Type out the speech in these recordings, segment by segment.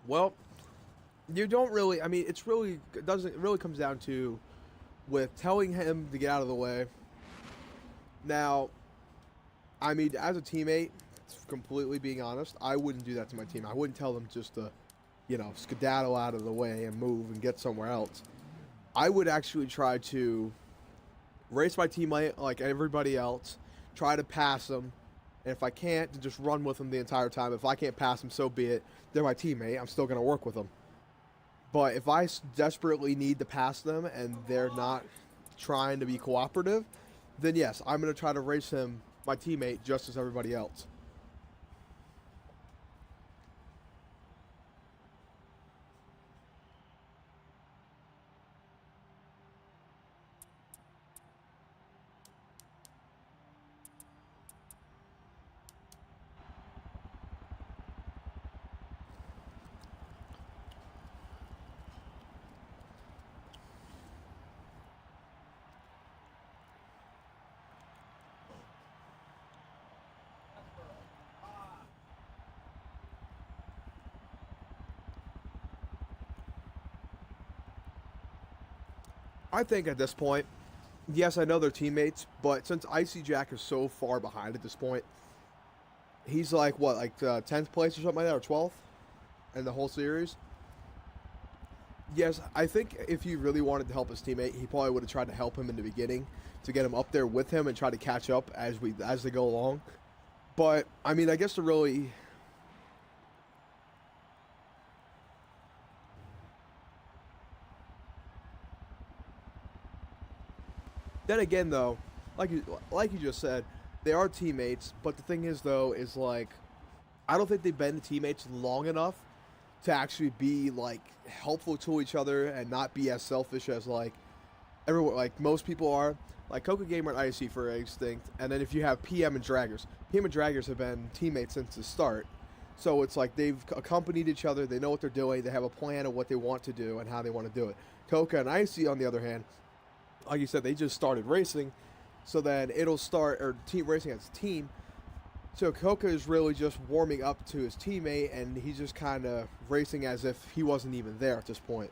Well, you don't really. I mean, it doesn't. It really comes down to with telling him to get out of the way. Now, I mean, as a teammate, completely being honest, I wouldn't do that to my team. I wouldn't tell them just to, skedaddle out of the way and move and get somewhere else. I would actually try to race my teammate like everybody else, try to pass them, and if I can't, to just run with them the entire time. If I can't pass them, so be it. They're my teammate. I'm still going to work with them. But if I desperately need to pass them and they're not trying to be cooperative, then yes, I'm going to try to race him, my teammate, just as everybody else. I think at this point, yes, I know they're teammates, but since Icy Jack is so far behind at this point, he's like what, like 10th place or something like that, or 12th in the whole series. Yes, I think if he really wanted to help his teammate, he probably would have tried to help him in the beginning to get him up there with him and try to catch up as they go along. But I mean, I guess to really, then again though, like you just said, they are teammates. But the thing is though, is like I don't think they've been teammates long enough to actually be like helpful to each other and not be as selfish as like everyone, like most people are. Like Coca Gamer and IC for instinct, and then if you have PM and Draggers, PM and Draggers have been teammates since the start. So it's like they've accompanied each other. They know what they're doing. They have a plan of what they want to do and how they want to do it. Coca and IC, on the other hand, like you said, they just started racing. So then it'll start or team racing as a team. So Coca is really just warming up to his teammate, and he's just kind of racing as if he wasn't even there at this point.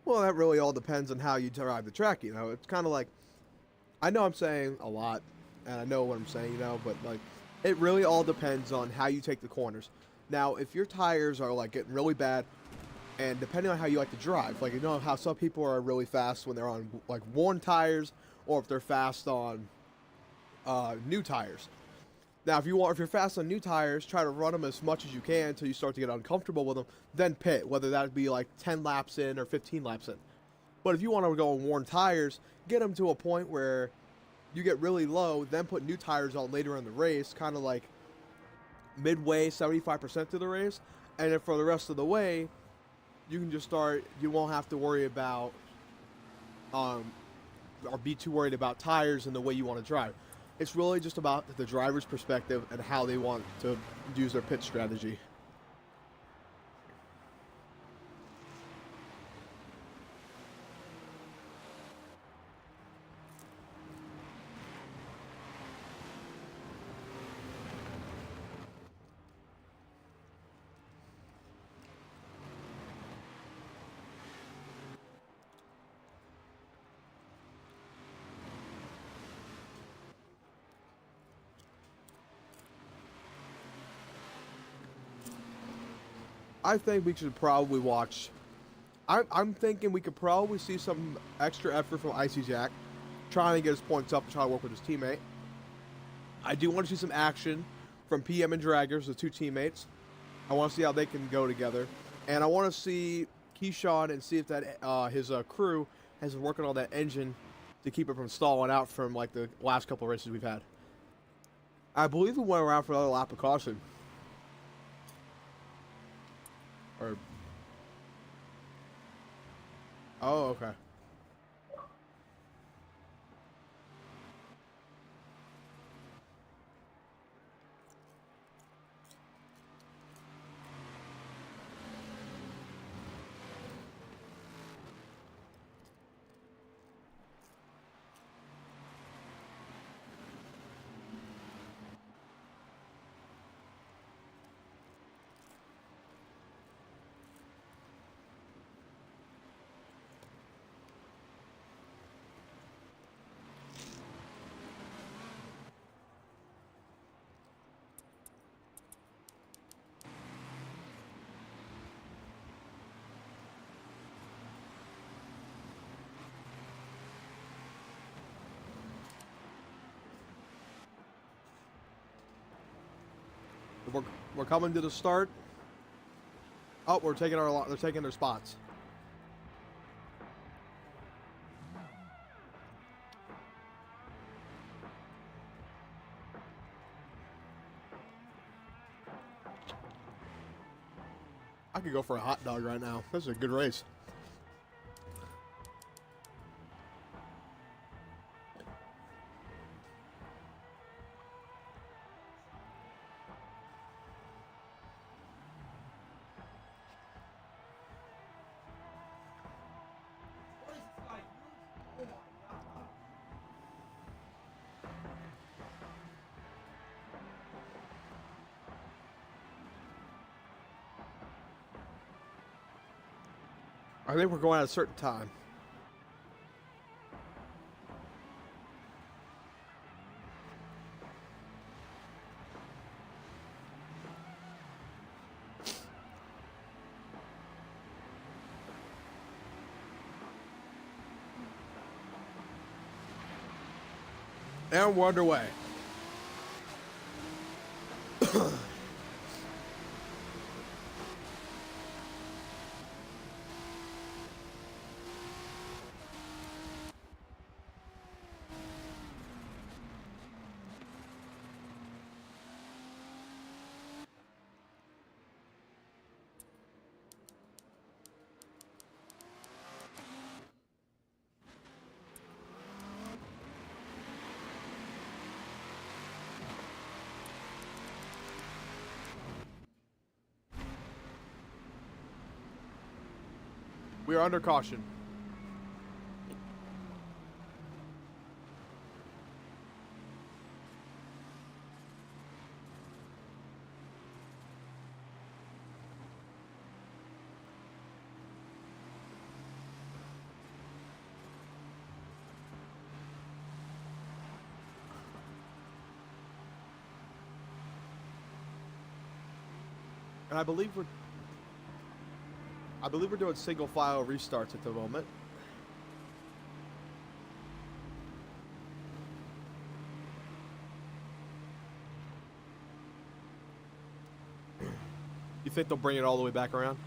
Well, that really all depends on how you drive the track. It's kind of like I know I'm saying a lot, and I know what I'm saying, but like it really all depends on how you take the corners. Now, if your tires are like getting really bad, and depending on how you like to drive, like how some people are really fast when they're on like worn tires, or if they're fast on new tires. Now, if you're fast on new tires, try to run them as much as you can until you start to get uncomfortable with them. Then pit, whether that be like 10 laps in or 15 laps in. But if you want to go on worn tires, get them to a point where you get really low, then put new tires on later in the race, kind of like midway, 75% of the race, and then for the rest of the way, you can just start. You won't have to worry about um, or be too worried about tires and the way you want to drive. It's really just about the driver's perspective and how they want to use their pit strategy. I think we should probably watch. I'm thinking we could probably see some extra effort from Icy Jack, trying to get his points up and try to work with his teammate. I do want to see some action from PM and Draggers, the two teammates. I want to see how they can go together, and I want to see Keyshawn and see if that his crew has been working on that engine to keep it from stalling out from like the last couple of races we've had. I believe we went around for another lap of caution. Or oh, okay. We're coming to the start. Oh, we're taking they're taking their spots. I could go for a hot dog right now. This is a good race. I think we're going at a certain time. And we're underway. We are under caution. And I believe we're doing single file restarts at the moment. You think they'll bring it all the way back around?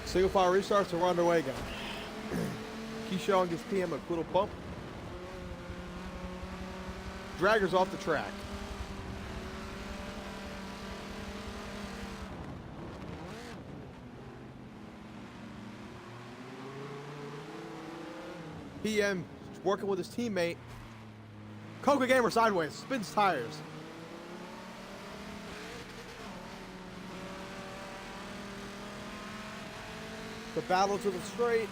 Single file restarts, so we're underway, guys. Keyshawn gives PM a little pump. Dragger's off the track. PM working with his teammate. Coca Gamer sideways, spins tires. The battle to the straight.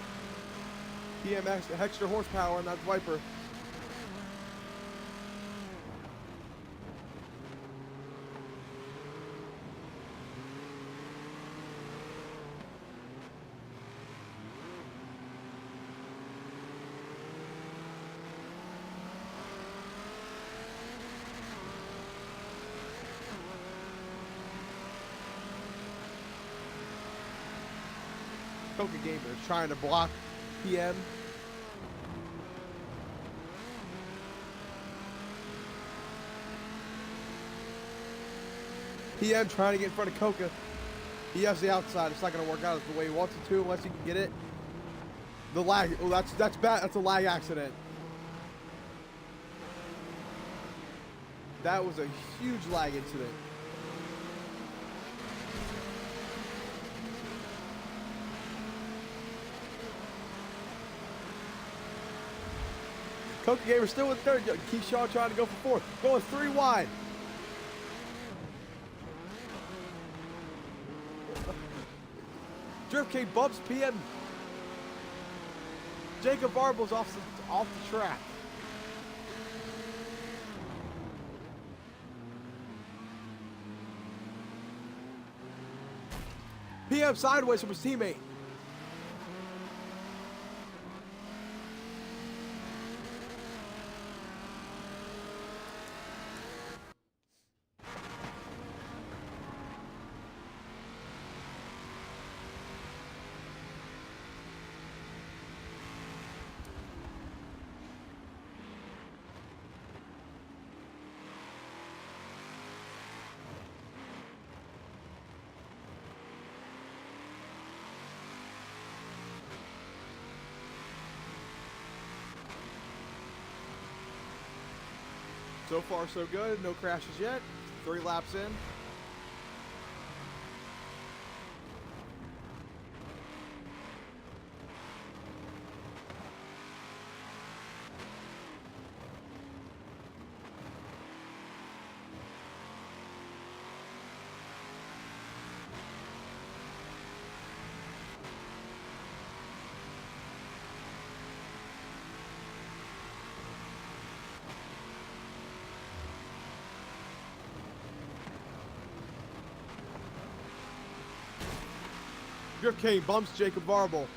PM extra horsepower in that Viper. Coca Gamer is trying to block PM. PM trying to get in front of Coca. He has the outside. It's not going to work out the way he wants it to unless he can get it. The lag. Oh, that's bad. That's a lag accident. That was a huge lag incident. Coca Gamer still in third. Keyshawn trying to go for fourth. Going 3 wide. Drift King bumps PM. Jacob Barble's off the track. PM sideways from his teammate. So far, so good. No crashes yet. 3 laps in. Drift King bumps Jacob Barble.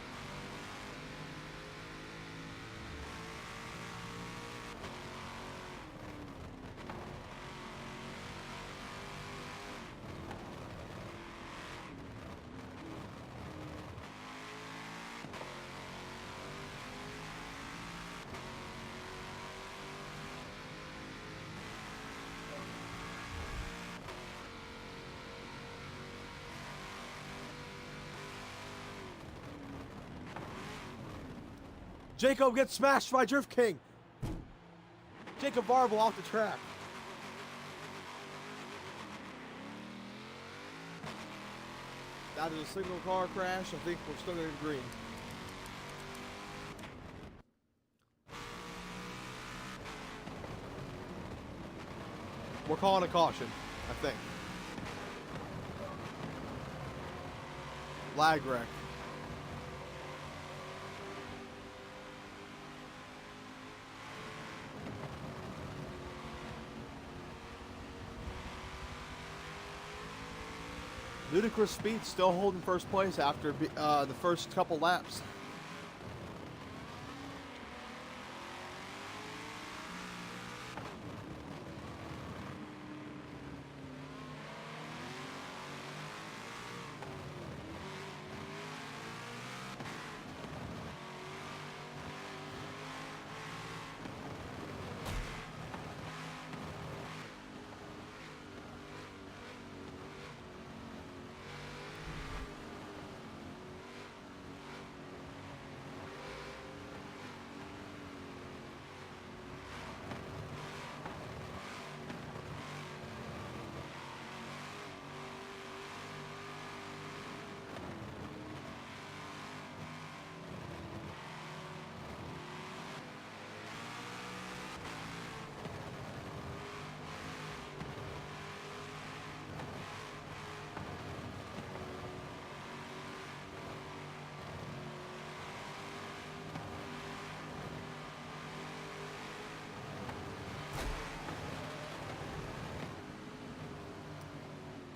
Jacob gets smashed by Drift King. Jacob Barble off the track. That is a single car crash. I think we're still in green. We're calling a caution, I think. Lag wreck. Ludicrous Speed still holding first place after the first couple laps.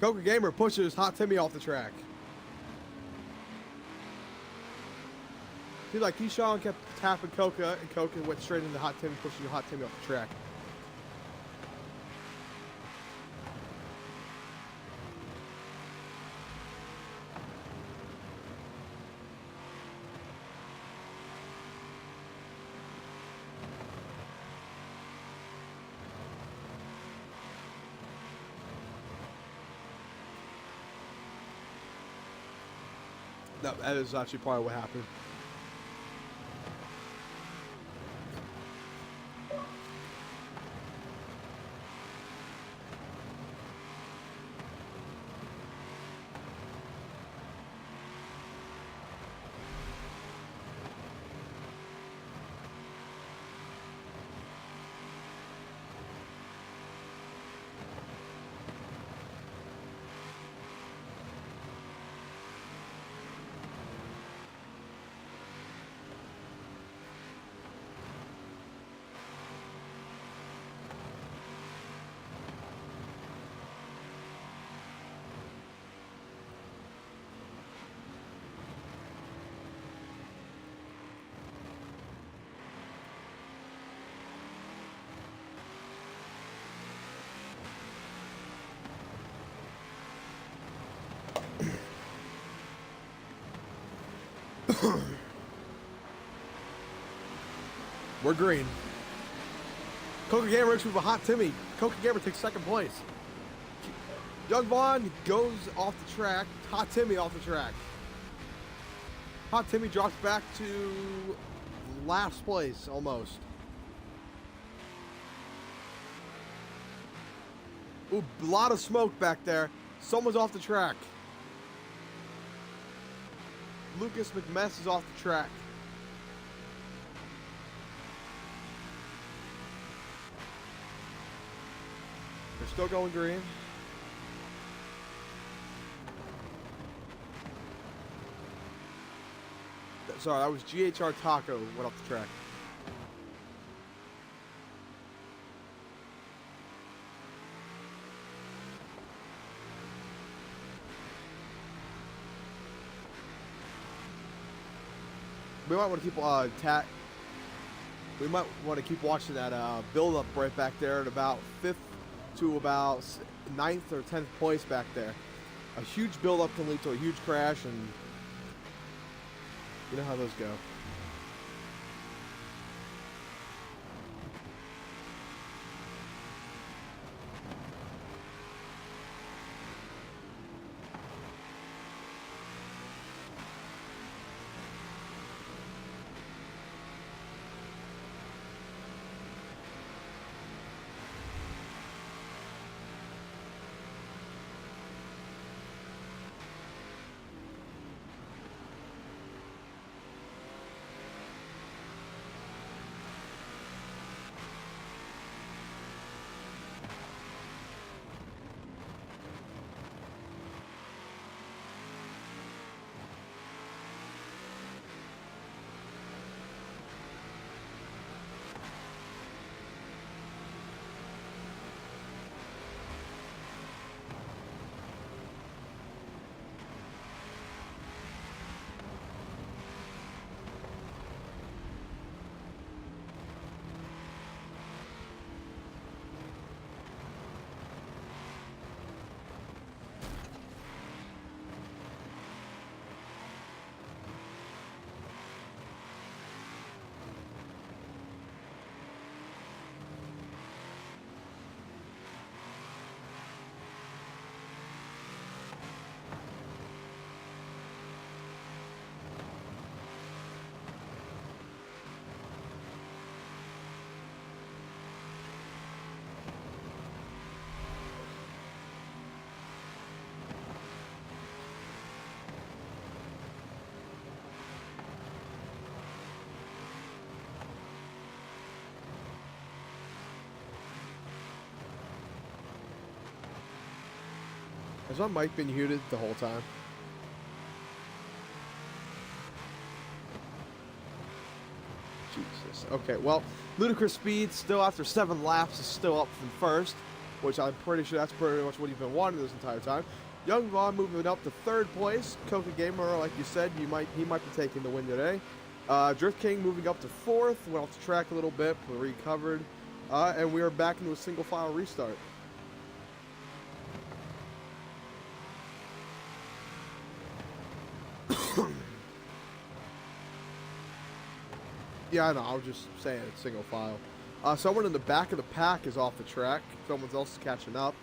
Coca Gamer pushes Hot Timmy off the track. See, like Keyshawn kept tapping Coca, and Coca went straight into Hot Timmy, pushing Hot Timmy off the track. No, that is actually probably what happened. We're green. Coca Gamer makes with a Hot Timmy. Coca Gamer takes second place. Young Vaughn goes off the track. Hot Timmy off the track. Hot Timmy drops back to last place almost. Ooh, a lot of smoke back there. Someone's off the track. Lucas McMess is off the track. They're still going green. Sorry, that was GHR Taco went off the track. We might want to keep we might want to keep watching that build up right back there at about 5th to about 9th or 10th place back there. A huge build up can lead to a huge crash, and you know how those go. Has my mic been muted the whole time? Jesus. Okay, well, Ludicrous Speed still after 7 laps is still up from first. which I'm pretty sure that's pretty much what he's been wanting this entire time. Young Vaughn moving up to 3rd place. Coca Gamer, like you said, he might be taking the win today. Drift King moving up to 4th. Went off the track a little bit, but recovered. And we are back into a single file restart. Yeah, I know. I was just saying it's single file. Someone in the back of the pack is off the track. Someone else is catching up.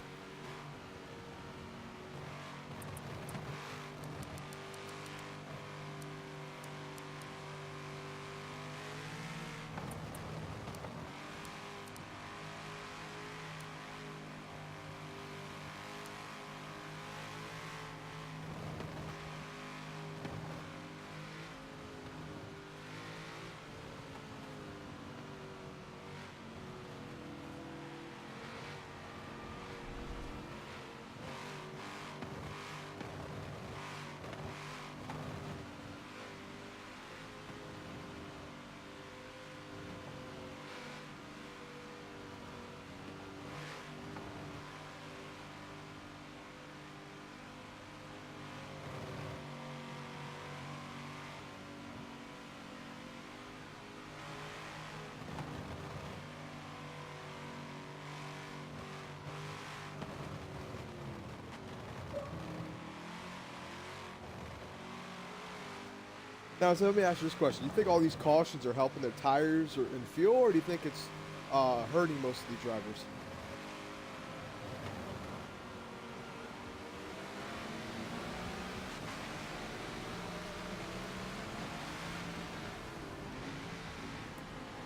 Now, so let me ask you this question. Do you think all these cautions are helping their tires and fuel, or do you think it's hurting most of these drivers?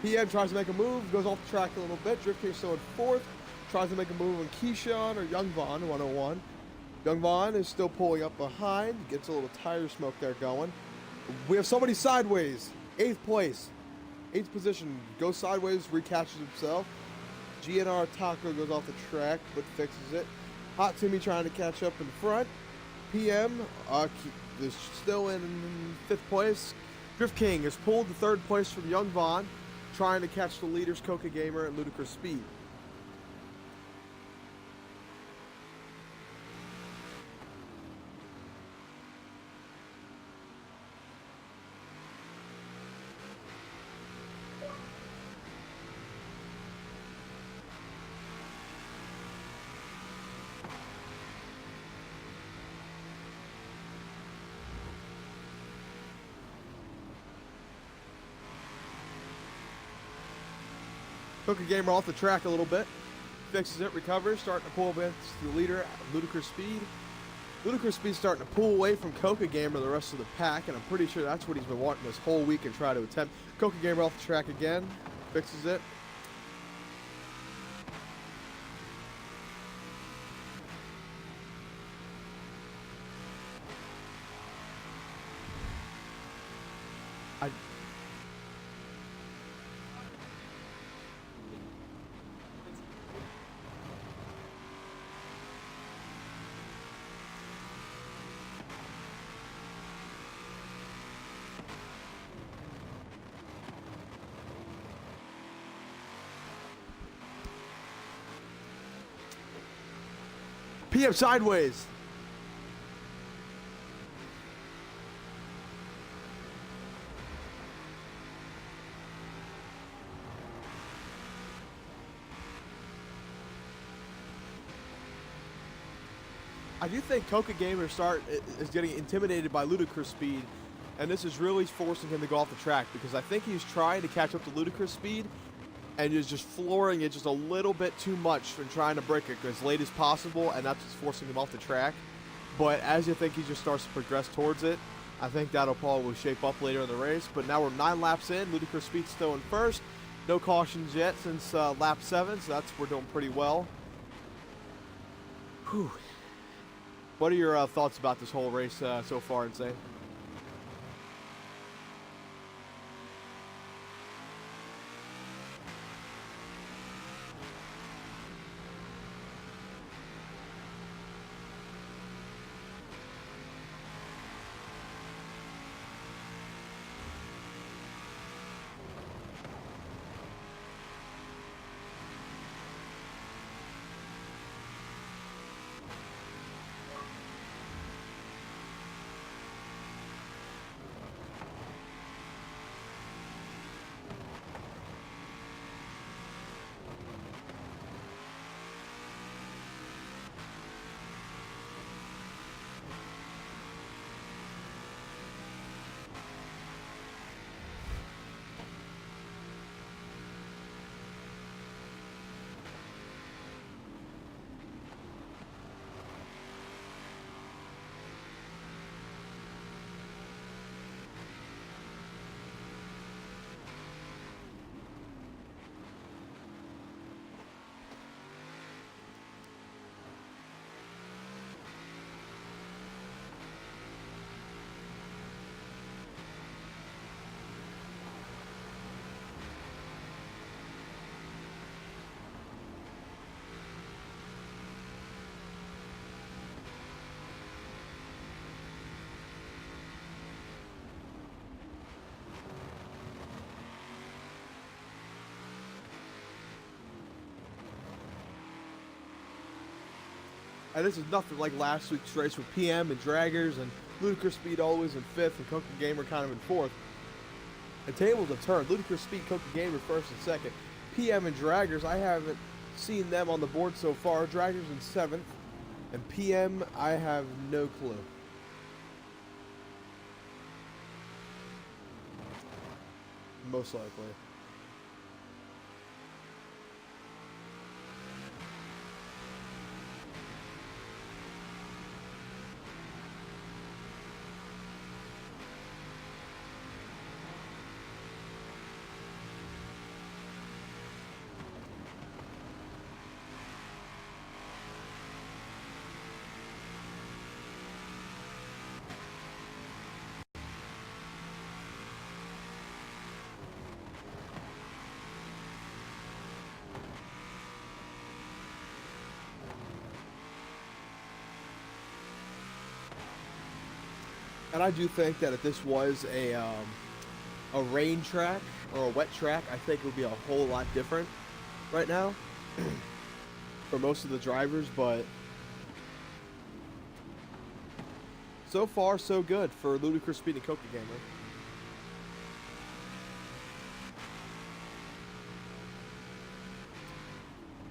PM tries to make a move, goes off the track a little bit. Drift King still in 4th. Tries to make a move on Keyshawn or Young Vaughn, 101. Young Vaughn is still pulling up behind. Gets a little tire smoke there going. We have somebody sideways. 8th place. 8th position. Goes sideways, recatches himself. GNR Taco goes off the track, but fixes it. Hot Timmy trying to catch up in front. PM is still in 5th place. Drift King has pulled the 3rd place from Young Vaughn, trying to catch the leaders, Coca Gamer and Ludicrous Speed. Coca Gamer off the track a little bit. Fixes it, recovers, starting to pull against the leader, Ludicrous Speed. Ludicrous Speed starting to pull away from Coca Gamer the rest of the pack, and I'm pretty sure that's what he's been wanting this whole week and try to attempt. Coca Gamer off the track again. Fixes it. PM sideways. I do think Coca Gamer is getting intimidated by Ludicrous Speed, and this is really forcing him to go off the track because I think he's trying to catch up to Ludicrous Speed and is just flooring it just a little bit too much and trying to break it as late as possible, and that's what's forcing him off the track. But as you think he just starts to progress towards it, I think that'll probably shape up later in the race. But now we're 9 laps in. Ludicrous Speed still in 1st. No cautions yet since lap 7, so we're doing pretty well. Whew. What are your thoughts about this whole race so far, Insane? And this is nothing like last week's race with PM and Draggers and Ludicrous Speed always in 5th and Coca Gamer kind of in 4th. The tables have turned. Ludicrous Speed, Coca Gamer 1st and 2nd. PM and Draggers, I haven't seen them on the board so far. Draggers in 7th. And PM, I have no clue. Most likely. And I do think that if this was a rain track or a wet track, I think it would be a whole lot different right now for most of the drivers. But so far, so good for Ludicrous Speed and Coca Gamer.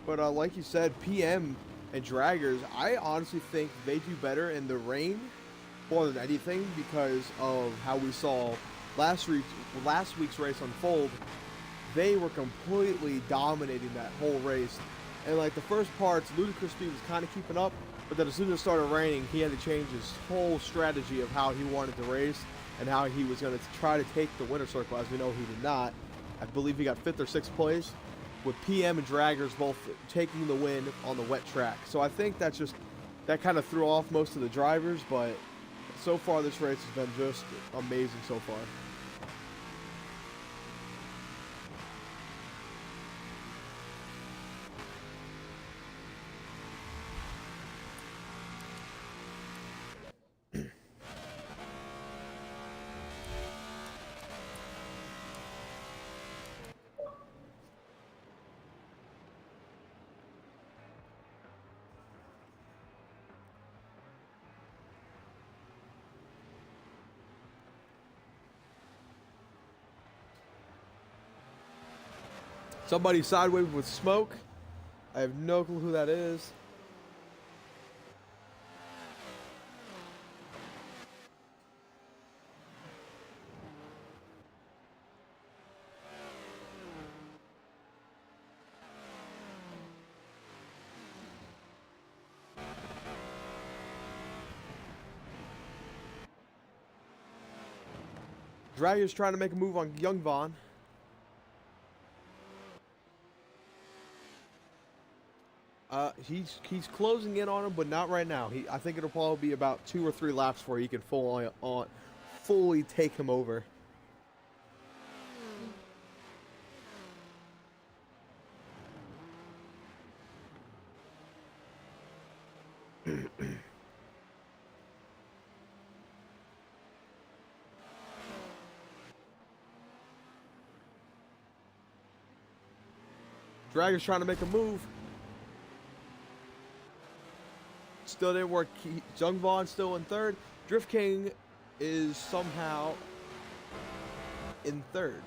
But like you said, PM and Draggers, I honestly think they do better in the rain more than anything because of how we saw last week's race unfold. They were completely dominating that whole race. And like the first parts, Ludicrous Speed was kind of keeping up, but then as soon as it started raining, he had to change his whole strategy of how he wanted to race and how he was going to try to take the winner's circle. As we know, he did not. I believe he got 5th or 6th place, with PM and Draggers both taking the win on the wet track. So I think that kind of threw off most of the drivers, but so far this race has been just amazing so far. Somebody sideways with smoke. I have no clue who that is. Dragon's trying to make a move on Young Vaughn. He's closing in on him, but not right now. I think it'll probably be about 2 or 3 laps before he can fully take him over. Dragon's trying to make a move. Still didn't work. Jung Vaughn still in 3rd. Drift King is somehow in 3rd.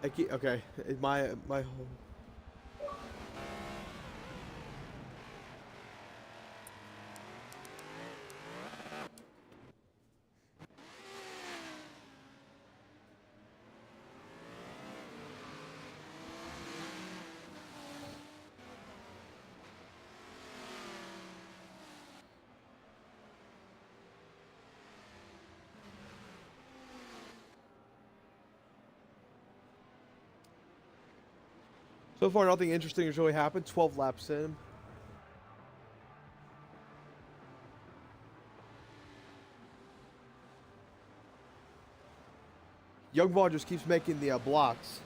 Okay. Okay. My whole. So far, nothing interesting has really happened. 12 laps in. Young Vaughn just keeps making the blocks.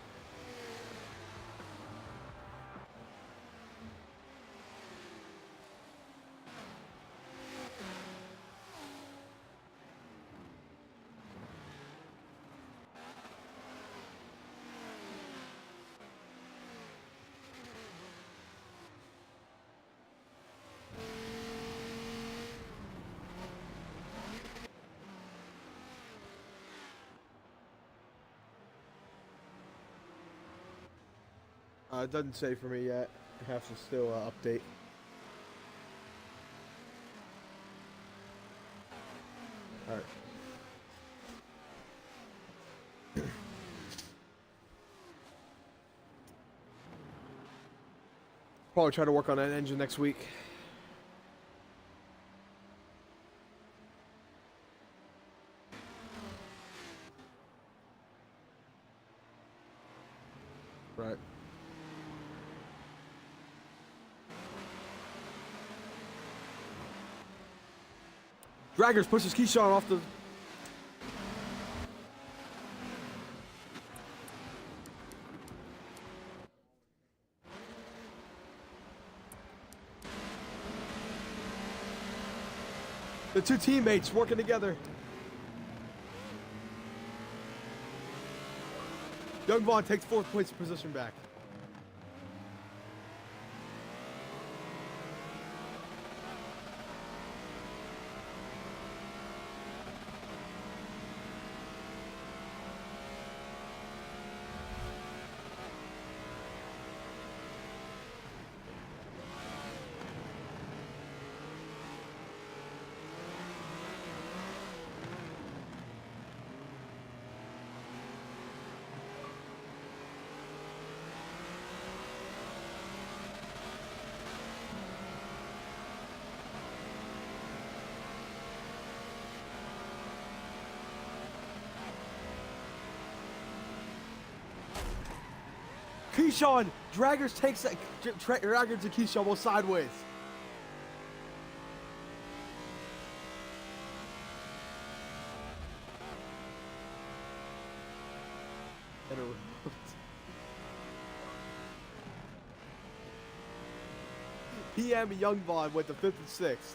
It doesn't say for me yet. I have to still update. All right. Probably try to work on that engine next week. Right. Draggers pushes Keyshawn off the... The two teammates working together. Young Vaughn takes 4th place position back. Keyshawn, Draggers takes Draggers and Keyshawn both sideways. PM and Young Vaughn went to 5th and 6th.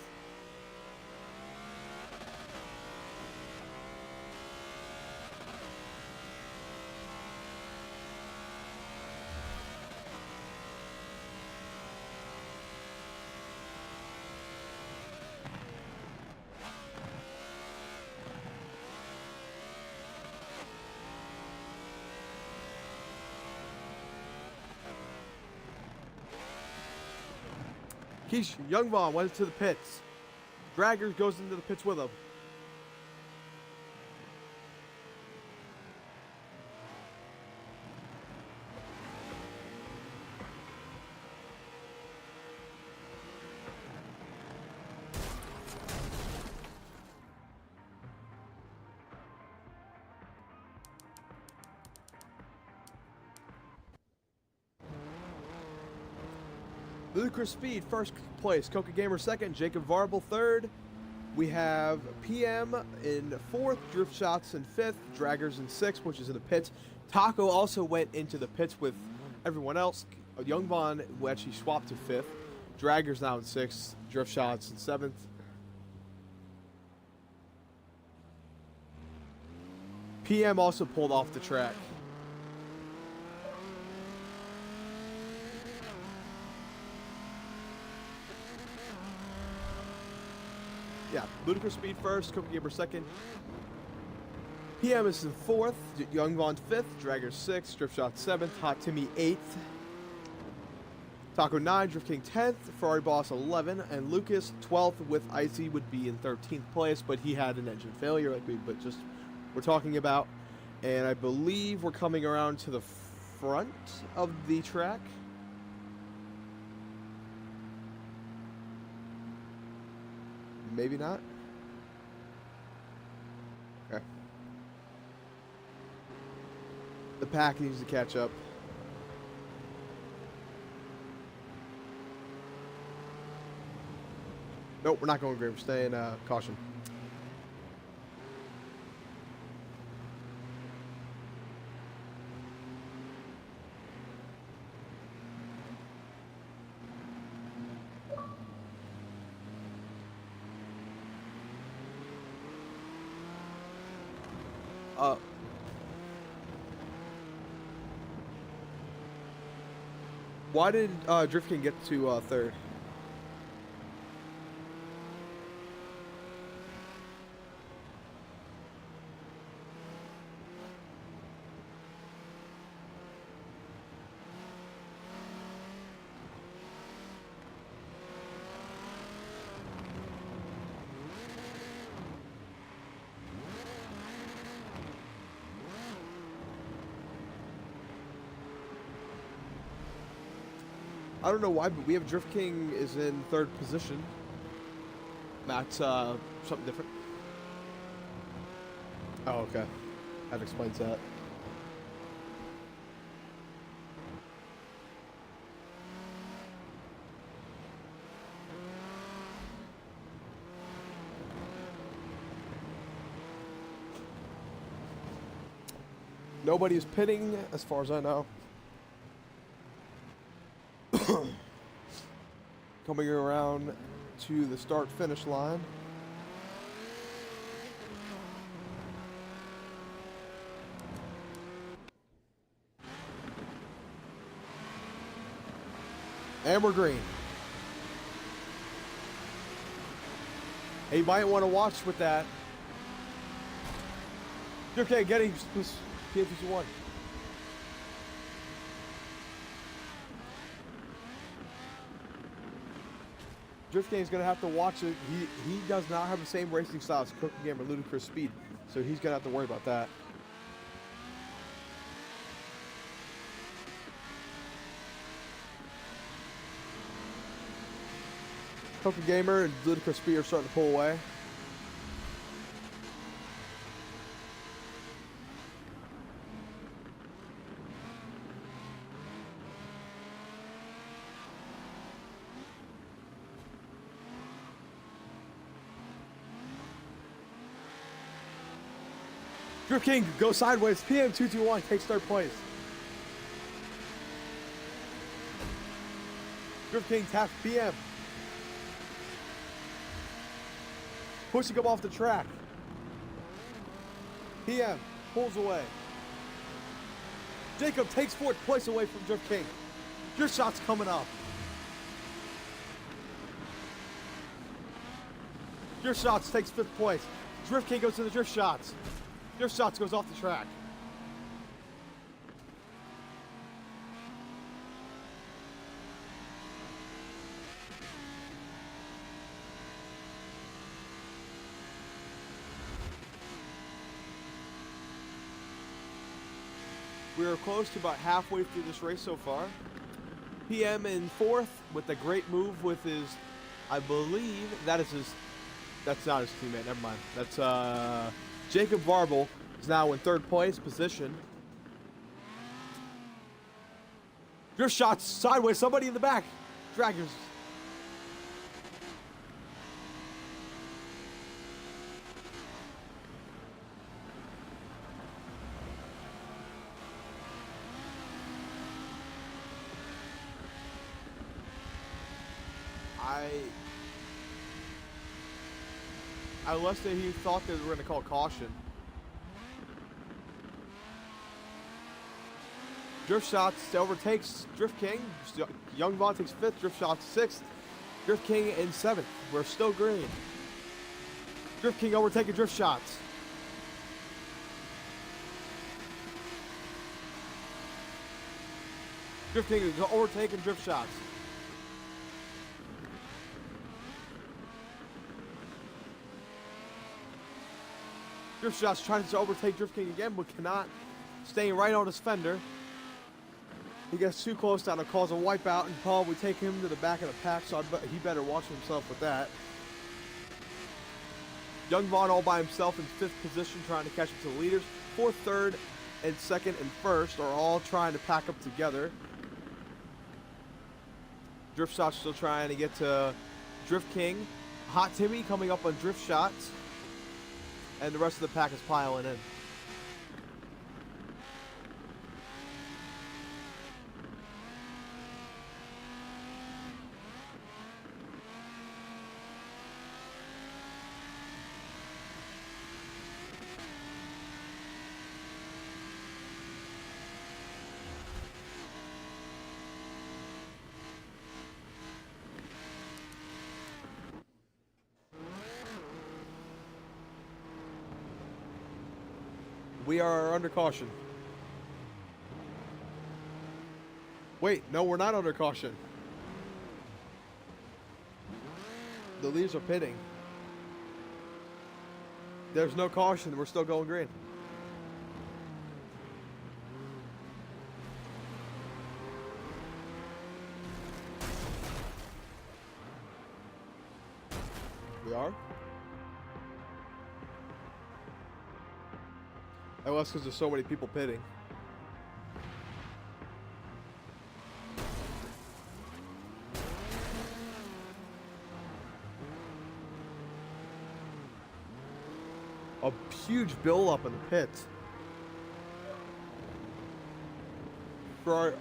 Young Vaughn went to the pits. Draggers goes into the pits with him. Ludicrous Speed, 1st place. Coca Gamer 2nd. Jacob Varble 3rd. We have PM in 4th. Drift Shots in 5th. Draggers in 6th, which is in the pits. Taco also went into the pits with everyone else. Young Vaughn actually swapped to 5th. Draggers now in 6th. Drift Shots in 7th. PM also pulled off the track. Yeah, Ludicrous Speed 1st, Cookie Gamer 2nd. PM is in 4th, Young Vaughn 5th, Dragger 6th, Drift Shot 7th, Hot Timmy 8th, Taco 9, Drift King 10th, Ferrari Boss 11, and Lucas 12th with Icy would be in 13th place, but he had an engine failure like we're talking about. And I believe we're coming around to the front of the track. Maybe not. Okay. The pack needs to catch up. Nope, we're not going green. We're staying caution. Why did Drift King get to 3rd? I don't know why, but we have Drift King is in 3rd position. That's something different. Oh, okay. That explains that. Nobody is pitting, as far as I know. Coming around to the start-finish line. And we're green. Hey, you might want to watch with that. Okay, getting PF1. Drift King is going to have to watch it. He does not have the same racing style as Cooking Gamer Ludicrous Speed, so he's going to have to worry about that. Cooking Gamer and Ludicrous Speed are starting to pull away. Drift King goes sideways. PM221 takes 3rd place. Drift King taps PM. Pushing him off the track. PM pulls away. Jacob takes 4th place away from Drift King. Drift Shots coming up. Drift Shots takes 5th place. Drift King goes to the Drift Shots. Drift Shots goes off the track. We are close to about halfway through this race so far. PM in 4th with a great move with his, I believe that is his, that's not his teammate, never mind. That's Jacob Varble is now in 3rd place position. Drift Shots sideways, somebody in the back. Draggers. Unless he thought they were going to call caution. Drift Shots overtakes Drift King. Young Vaughn takes 5th. Drift Shots 6th. Drift King in 7th. We're still green. Drift King overtaking Drift Shots. Drift King is overtaking Drift Shots. Drift Shots trying to overtake Drift King again, but cannot. Staying right on his fender. He gets too close now to cause a wipeout, and Paul would take him to the back of the pack, so he better watch himself with that. Young Vaughn all by himself in 5th position, trying to catch up to the leaders. 4th, 3rd, and 2nd and 1st are all trying to pack up together. Drift Shots still trying to get to Drift King. Hot Timmy coming up on Drift Shots. And the rest of the pack is piling in. We are under caution. Wait, no, we're not under caution. The leaves are pitting. There's no caution. We're still going green. We are? Oh, that's because there's so many people pitting. A huge build-up in the pits. For our...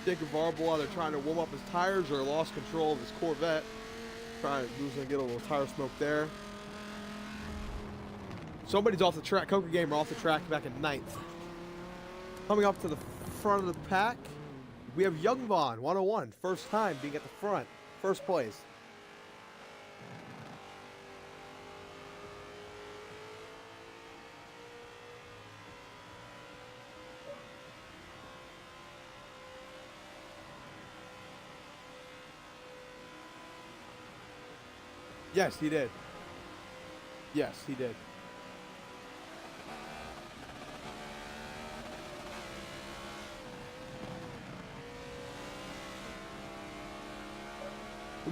Jacob Varble either trying to warm up his tires or lost control of his Corvette. Losing to get a little tire smoke there. Somebody's off the track. Coca Gamer off the track back in 9th. Coming up to the front of the pack, we have Young Von 101. First time being at the front. First place. Yes, he did. Yes, he did.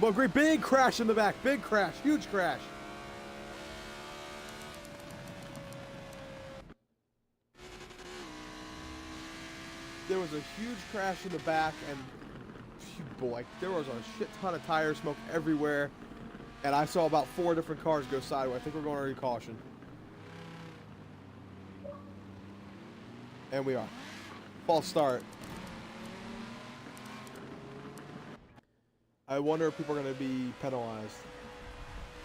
Well, great big crash in the back. Big crash. Huge crash. There was a huge crash in the back, and boy, there was a shit ton of tire smoke everywhere. And I saw about 4 different cars go sideways. I think we're going to caution. And we are. False start. I wonder if people are going to be penalized.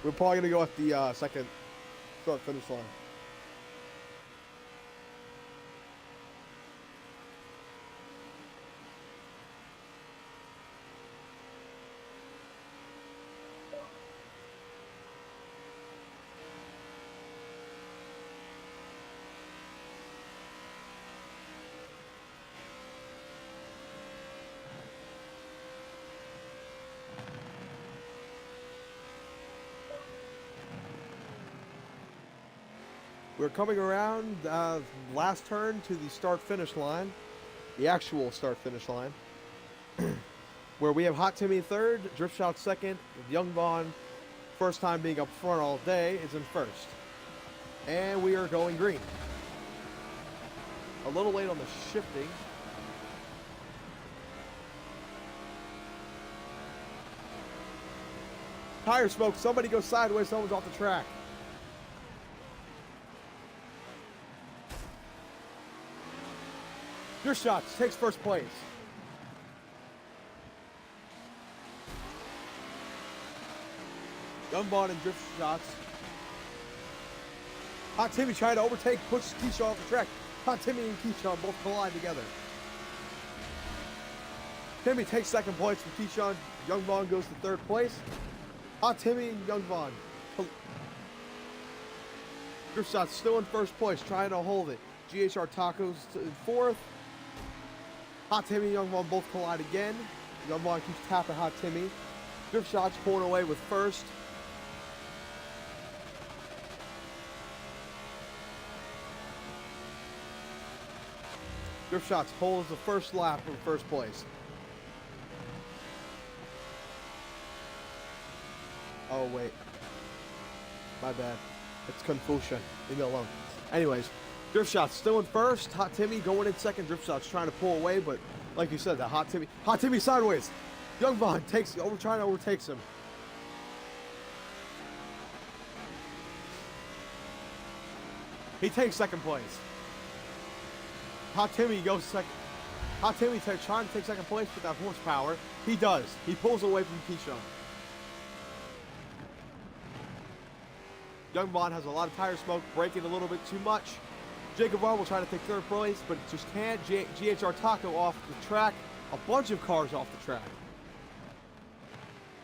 We're probably going to go at the second start finish line. We're coming around last turn to the start-finish line, the actual start-finish line, where we have Hot Timmy third, Drift Shot second, Young Von, first time being up front all day, is in first. And we are going green. A little late on the shifting. Tire smoke, somebody goes sideways, someone's off the track. Drift Shots takes first place. Young Von and Drift Shots. Hot Timmy trying to overtake, pushes Keyshawn off the track. Hot Timmy and Keyshawn both collide together. Timmy takes second place from Keyshawn. Young Von goes to third place. Hot Timmy and Young Von. Drift Shots still in first place, trying to hold it. GHR Tacos in fourth. Hot Timmy and Young Von both collide again. Young Von keeps tapping Hot Timmy. Drift Shots pulling away with first. Drift Shots holds the first lap in first place. Oh, wait. My bad. It's confusion. Leave me alone. Anyways, Drift Shots still in first. Hot Timmy going in second. Drift Shots trying to pull away, but like you said, that Hot Timmy sideways. Young Von trying to overtake him. He takes second place. Hot Timmy goes second. Hot Timmy trying to take second place with that horsepower. He does. He pulls away from Keyshawn. Young Von has a lot of tire smoke, braking a little bit too much. Jacob Varble trying to take third place, but just can't. GHR Taco off the track. A bunch of cars off the track.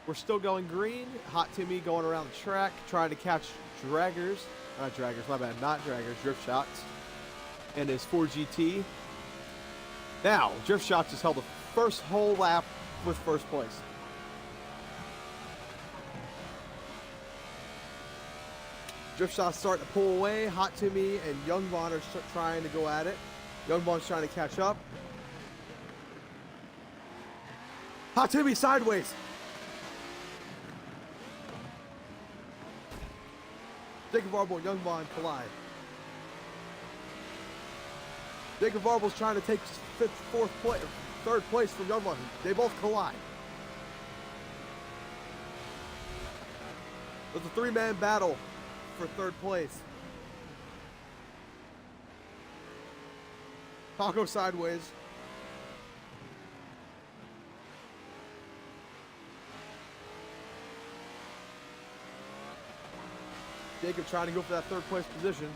We're still going green. Hot Timmy going around the track, trying to catch draggers. Not draggers, my bad. Not draggers, Drift Shots. And his 4GT. Now, Drift Shots has held the first whole lap with first place. Drift Shots starting to pull away. Hot Timmy and Young Von are trying to go at it. Young Von's trying to catch up. Hot Timmy sideways. Jacob Varble and Young Von collide. Jacob Varble's trying to take third place from Young Von. They both collide. There's a three-man battle for third place. Taco sideways. Jacob trying to go for that third place position.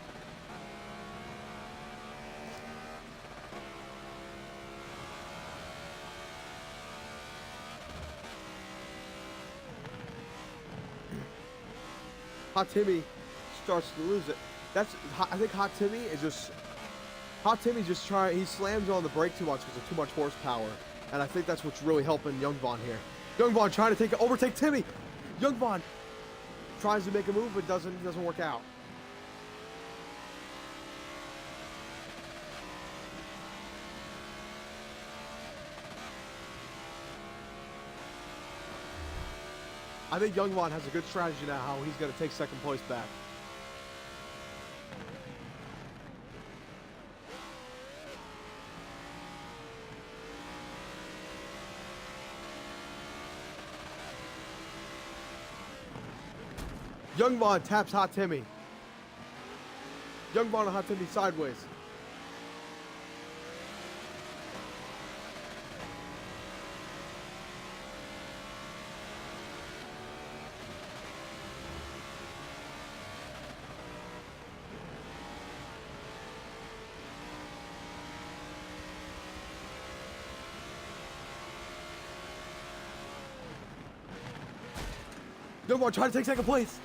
Hot Timmy starts to lose it. I think Hot Timmy's just trying. He slams on the brake too much because of too much horsepower, and I think that's what's really helping Young Von here. Young Von trying to overtake Timmy. Young Von tries to make a move, but doesn't work out. I think Young Von has a good strategy now how he's going to take second place back. Young Von taps Hot Timmy. Young Von and Hot Timmy sideways. Young Von trying to take second place.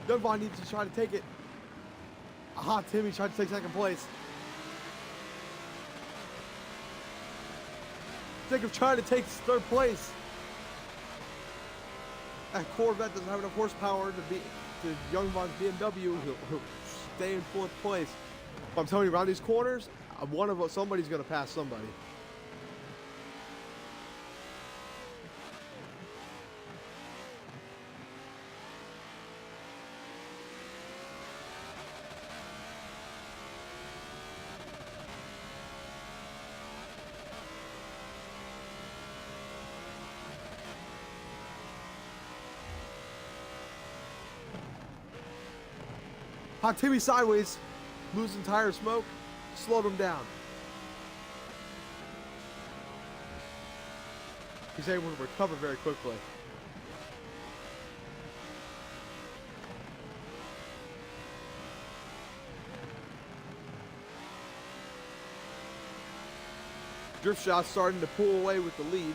Young Von needs to try to take it. Hot Timmy tried to take second place. Jacob trying to take third place. That Corvette doesn't have enough horsepower to beat Young Von's BMW. He'll stay in fourth place. But I'm telling you, around these corners, somebody's gonna pass somebody. Hot Timmy sideways, losing tire smoke, slowed him down. He's able to recover very quickly. Drift Shot starting to pull away with the lead.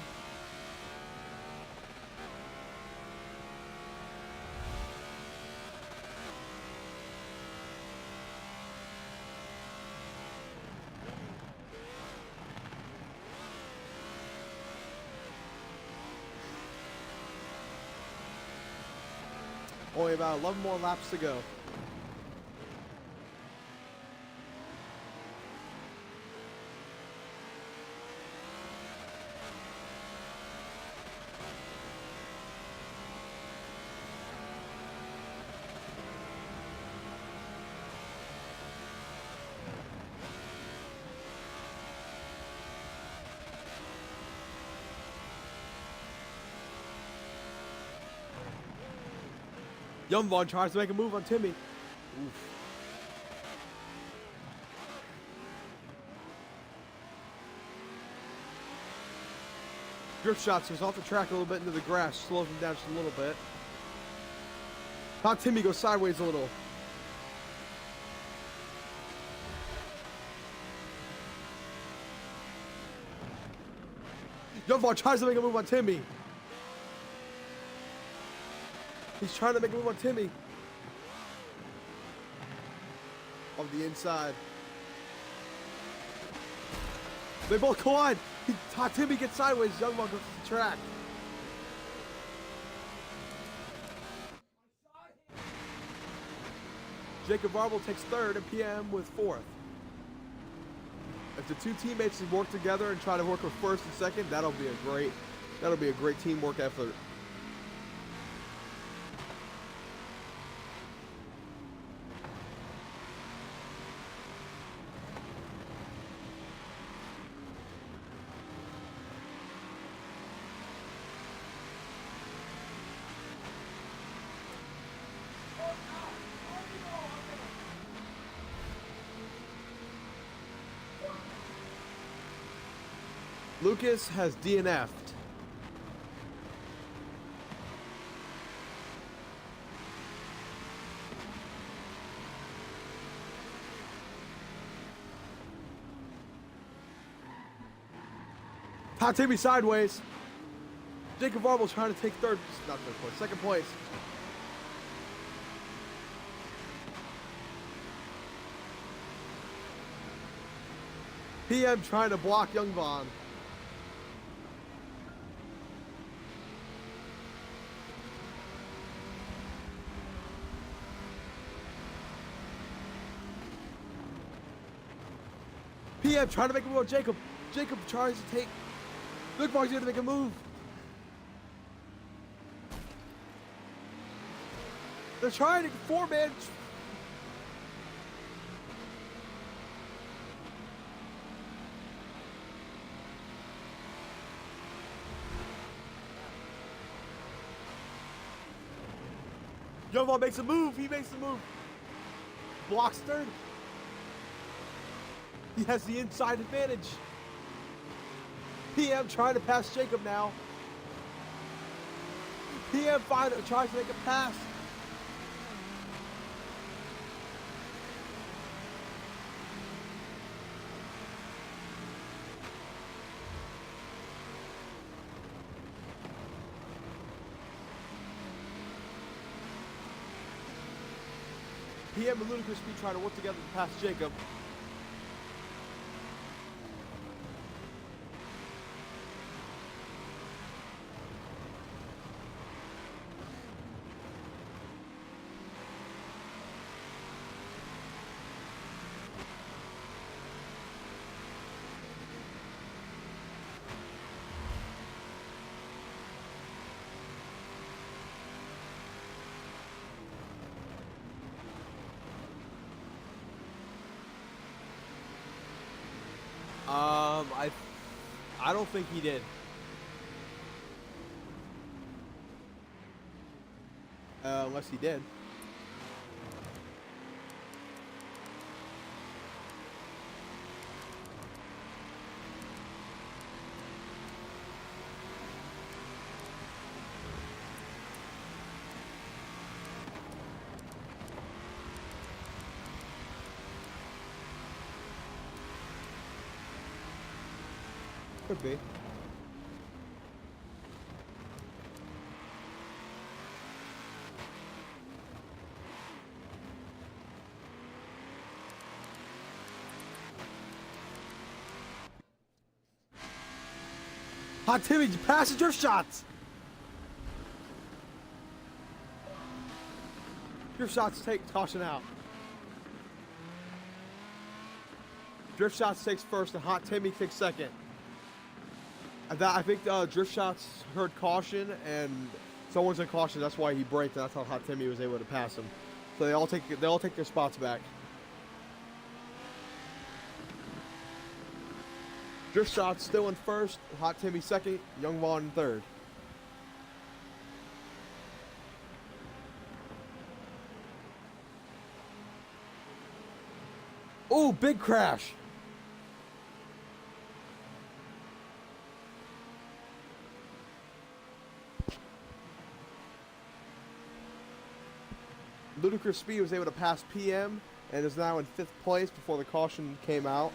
Only about 11 more laps to go. Young Von tries to make a move on Timmy. Oof. Drift Shots goes off the track a little bit into the grass, slows him down just a little bit. Hot Timmy goes sideways a little. Young Von tries to make a move on Timmy. He's trying to make a move on Timmy. On the inside. They both collide. Timmy gets sideways. Youngwon goes to the track. Jacob Varble takes third and PM with fourth. If the two teammates can work together and try to work with first and second, that'll be a great teamwork effort. Lucas has DNF'd. Timmy sideways. Jacob Varble trying to take not third place, second place. PM trying to block Youngwon. PM trying to make a move on Jacob. Jacob tries to take. Youngwon's going to make a move. They're trying to four-man. Youngwon makes a move. He makes the move. Blocks third. He has the inside advantage. PM trying to pass Jacob now. PM finally tries to make a pass. PM and Ludicrous Speed trying to work together to pass Jacob. I don't think he did. Unless he did. Could be. Timmy, passenger shots. Drift shots take caution out. Drift shots takes first and Hot Timmy takes second. I think Drift Shots heard caution and someone's in caution. That's why he braked. And that's how Hot Timmy was able to pass him. So they all take their spots back. Drift Shots still in first. Hot Timmy second. Youngwon in third. Oh, big crash. Ludicrous Speed was able to pass PM and is now in 5th place before the caution came out.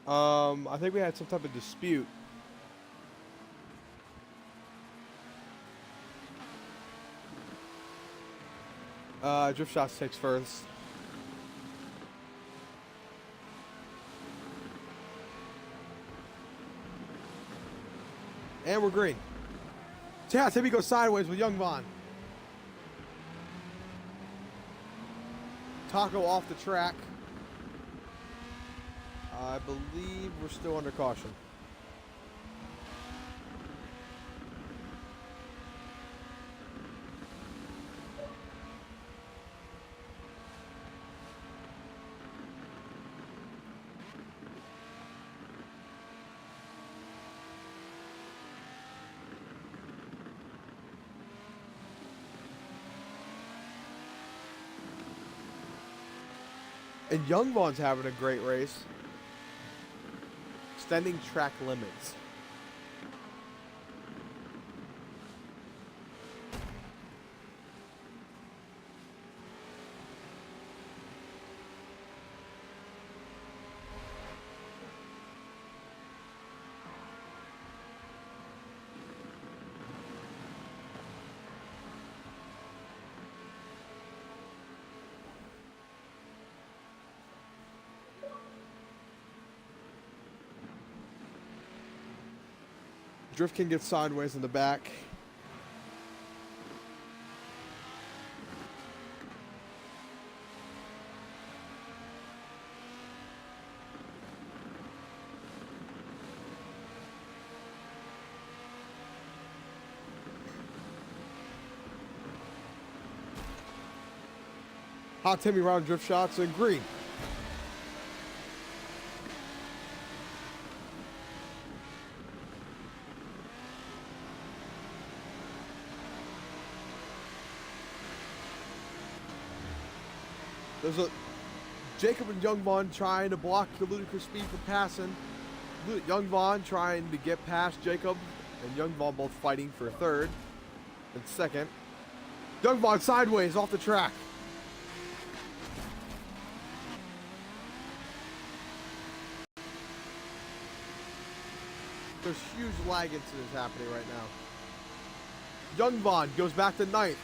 I think we had some type of dispute. Drift Shots takes first. And we're green. Yeah, Timmy goes sideways with Young Von. Taco off the track. I believe we're still under caution. And Young Von's having a great race. Extending track limits. Drift King gets sideways in the back. Hot Timmy round Drift Shots in green. There's a Jacob and Young Von trying to block the Ludicrous Speed from passing. Young Von trying to get past Jacob, and Young Von both fighting for third and second. Young Von sideways off the track. There's huge lag incidents happening right now. Young Von goes back to ninth.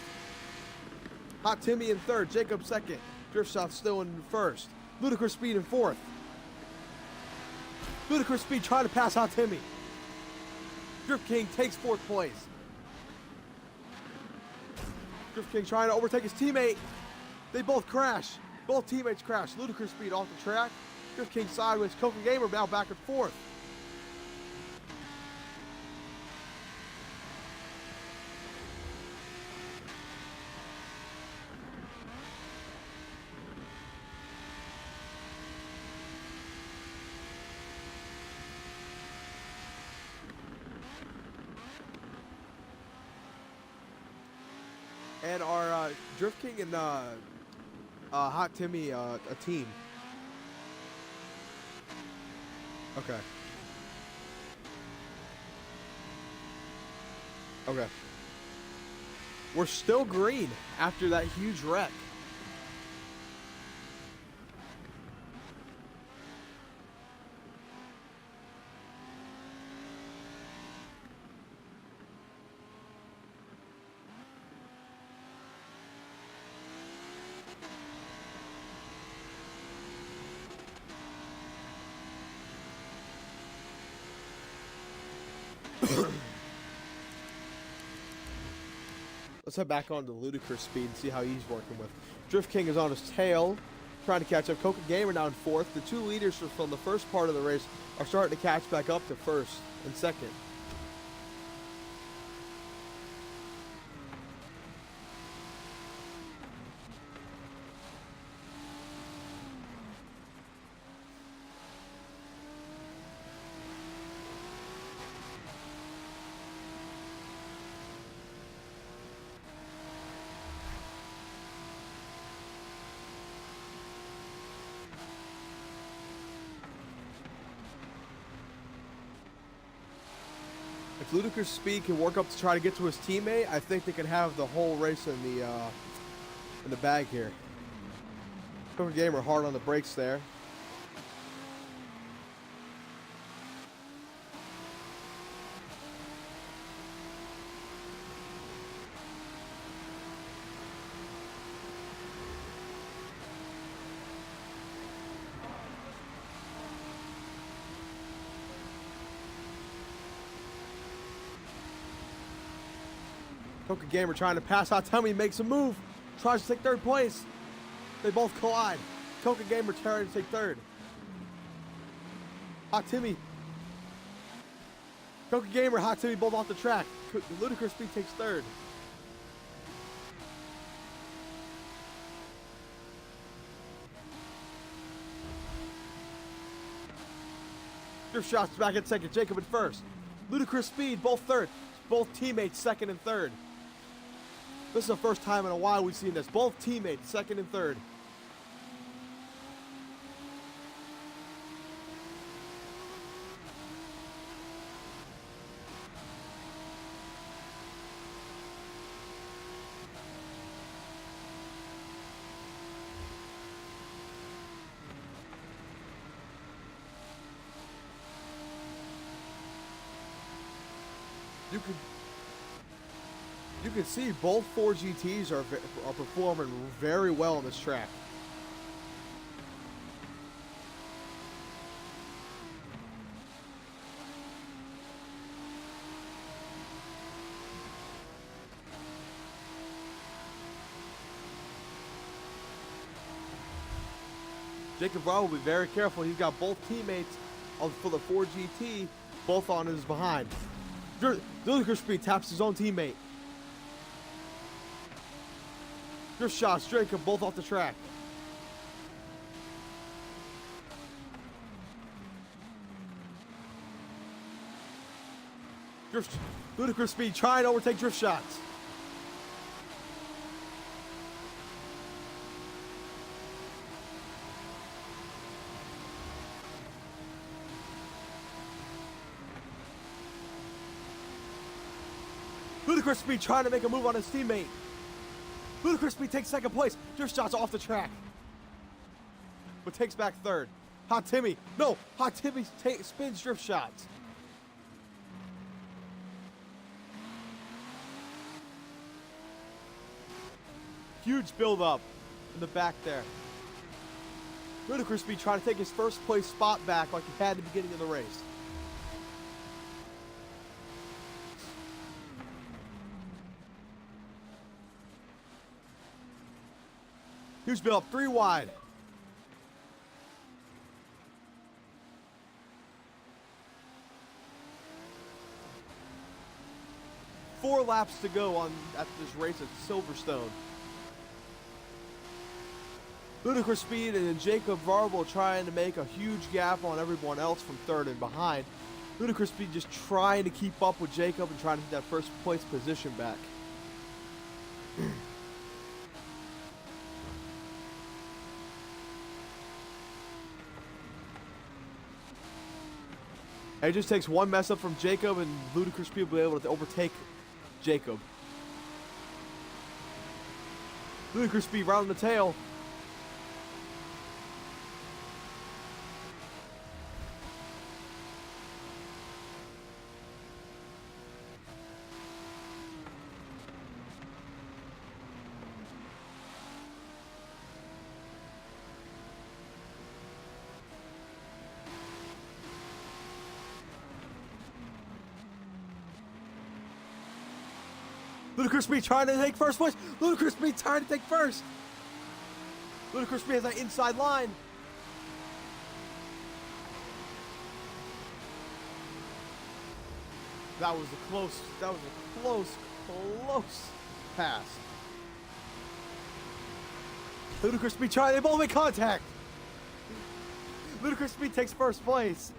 Hot Timmy in third, Jacob second. Drift Shot still in first. Ludicrous Speed in fourth. Ludicrous Speed trying to pass Hot Timmy. Drift King takes fourth place. Drift King trying to overtake his teammate. They both crash. Both teammates crash. Ludicrous Speed off the track. Drift King sideways. Coca Gamer now back and forth. And our Drift King and Hot Timmy a team. Okay. Okay. We're still green after that huge wreck. Let's head back on to Ludicrous Speed and see how he's working with. Drift King is on his tail, trying to catch up. Coca Gamer now in fourth. The two leaders from the first part of the race are starting to catch back up to first and second. If Ludicrous Speed can work up to try to get to his teammate, I think they can have the whole race in the bag here. Coca Gamer hard on the brakes there. Coca Gamer trying to pass out. Tommy makes a move. Tries to take third place. They both collide. Coca Gamer trying to take third. Hot Timmy. Coca Gamer, Hot Timmy both off the track. Ludicrous Speed takes third. Drift Shots back at second. Jacob in first. Ludicrous Speed both third. Both teammates second and third. This is the first time in a while we've seen this. Both teammates second and third. You can see both 4 GTs are performing very well on this track. Jacob Brown will be very careful. He's got both teammates for the 4 GT, both on his behind. Ludicrous Speed taps his own teammate. Drift Shots, Jacob, both off the track. Ludicrous Speed trying to overtake Drift Shots. Ludicrous Speed trying to make a move on his teammate. Ludicrous Speed takes second place. Drift Shots off the track, but takes back third. Hot Timmy, no, Hot Timmy spins Drift Shots. Huge build up in the back there. Ludicrous Speed trying to take his first place spot back like he had at the beginning of the race. Huge build up, 3 wide. Four laps to go at this race at Silverstone. Ludicrous Speed and Jacob Varble trying to make a huge gap on everyone else from third and behind. Ludicrous Speed just trying to keep up with Jacob and trying to get that first place position back. It just takes one mess up from Jacob and Ludicrous Speed will be able to overtake Jacob. Ludicrous Speed rounding the tail. Ludicrous Speed trying to take first place. Ludicrous Speed trying to take first. Ludicrous Speed has that inside line. That was a close pass. Ludicrous Speed trying, they both make contact. Ludicrous Speed takes first place.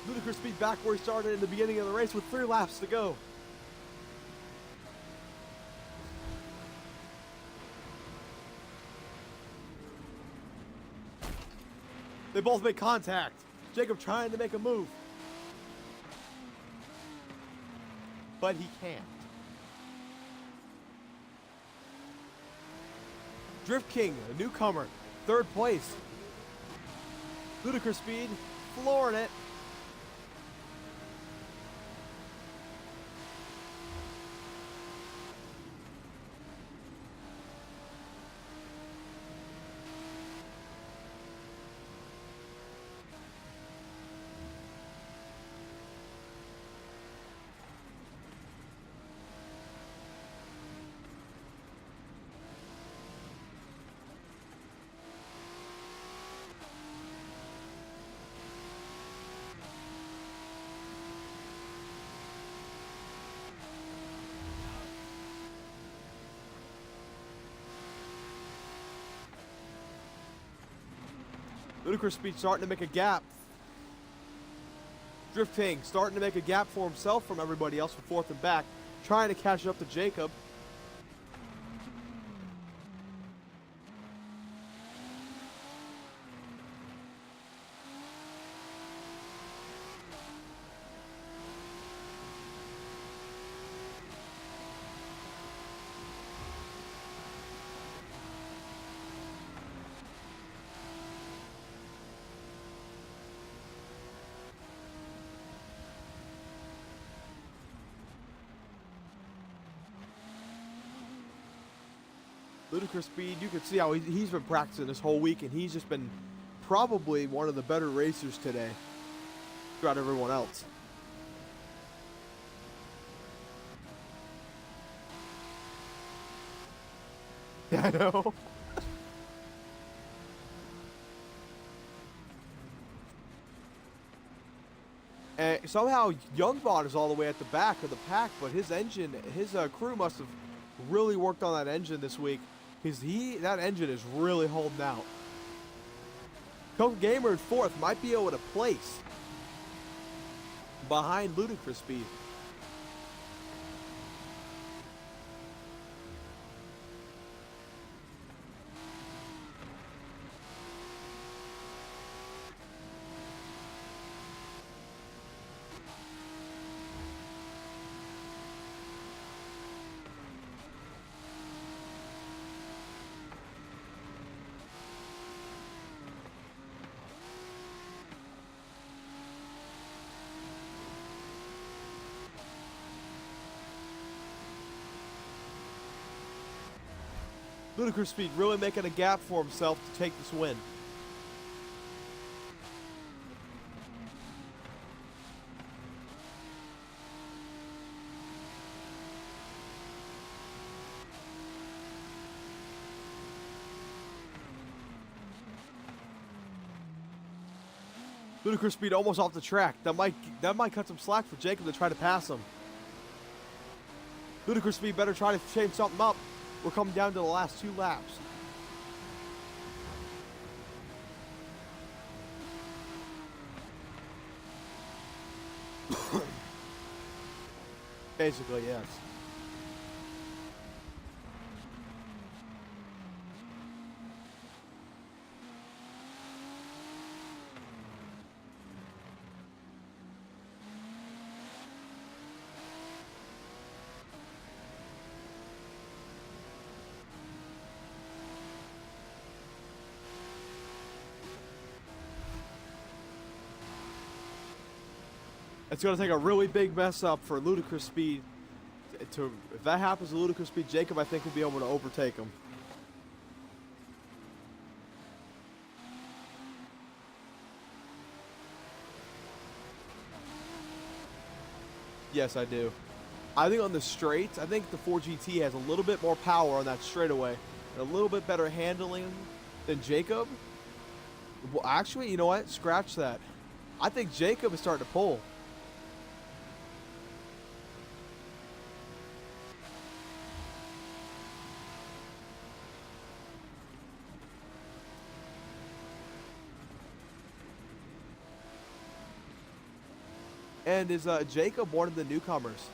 Ludicrous Speed back where he started in the beginning of the race with 3 laps to go. They both make contact. Jacob trying to make a move, but he can't. Drift King, a newcomer, 3rd place. Ludicrous Speed flooring it. Ludicrous Speed starting to make a gap. Drift King starting to make a gap for himself from everybody else for fourth and back. Trying to catch up to Jacob. Ludicrous Speed, you can see how he's been practicing this whole week, and he's just been probably one of the better racers today throughout everyone else. Yeah, I know. And somehow Youngbot is all the way at the back of the pack, but his engine, his crew must have really worked on that engine this week. Because that engine is really holding out. Coca Gamer in fourth might be able to place behind Ludicrous Speed. Ludicrous Speed really making a gap for himself to take this win. Ludicrous Speed almost off the track. That might cut some slack for Jacob to try to pass him. Ludicrous Speed better try to change something up. We're coming down to the last 2 laps. Basically, yes. It's going to take a really big mess up for Ludicrous Speed. If that happens to Ludicrous Speed, Jacob, I think, will be able to overtake him. Yes, I do. I think on the straights, I think the 4GT has a little bit more power on that straightaway and a little bit better handling than Jacob. Well, actually, you know what? Scratch that. I think Jacob is starting to pull. And is Jacob one of the newcomers?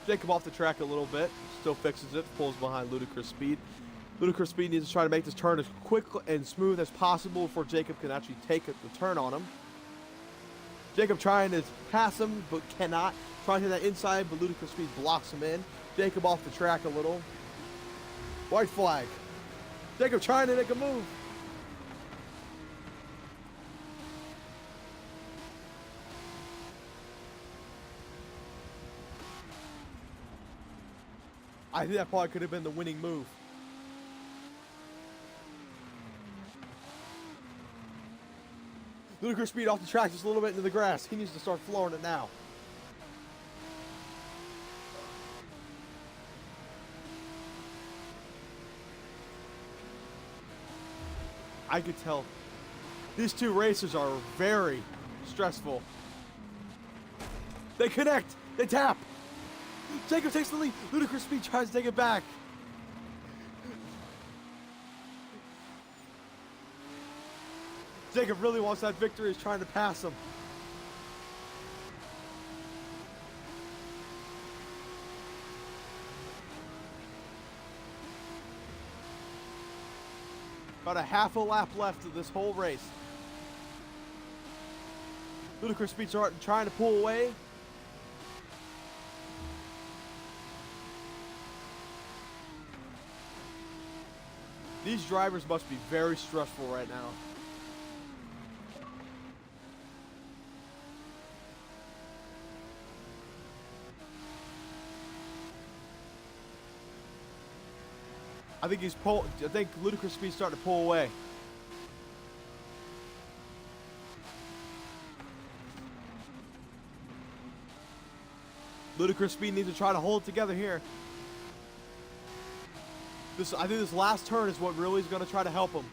Jacob off the track a little bit, still fixes it, pulls behind Ludicrous Speed. Ludicrous Speed needs to try to make this turn as quick and smooth as possible before Jacob can actually take the turn on him. Jacob trying to pass him, but cannot. Trying to hit that inside, but Ludicrous Speed blocks him in. Jacob off the track a little. White flag. Jacob trying to make a move. I think that probably could have been the winning move. Ludicrous Speed off the track just a little bit into the grass. He needs to start flooring it now. I could tell these two racers are very stressful. They connect. They tap. Jacob takes the lead. Ludicrous Speed tries to take it back. Jacob really wants that victory. He's trying to pass him. About a half a lap left of this whole race. Ludicrous Speed trying to pull away. These drivers must be very stressful right now. I think Ludicrous Speed's starting to pull away. Ludicrous Speed needs to try to hold it together here. I think this last turn is what really is going to try to help him.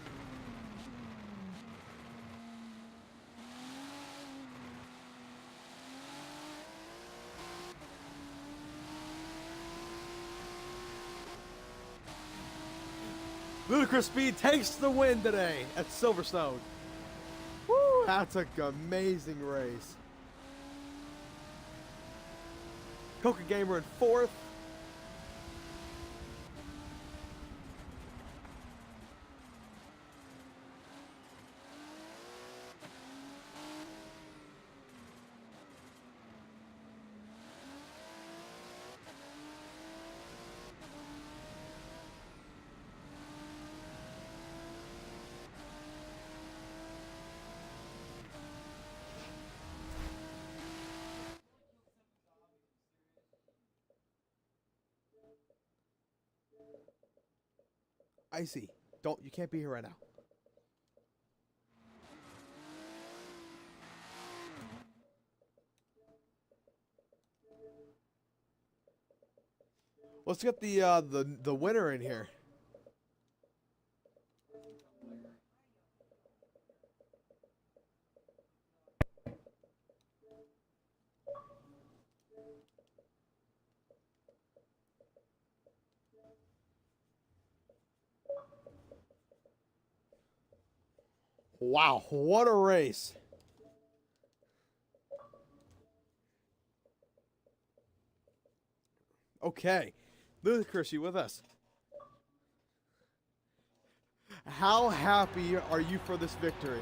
Ludicrous Speed takes the win today at Silverstone. Woo, that's an amazing race. Coca Gamer in 4th. Icy, you can't be here right now. Let's get the winner in here. Wow, what a race. Okay, Ludicrous, you with us? How happy are you for this victory?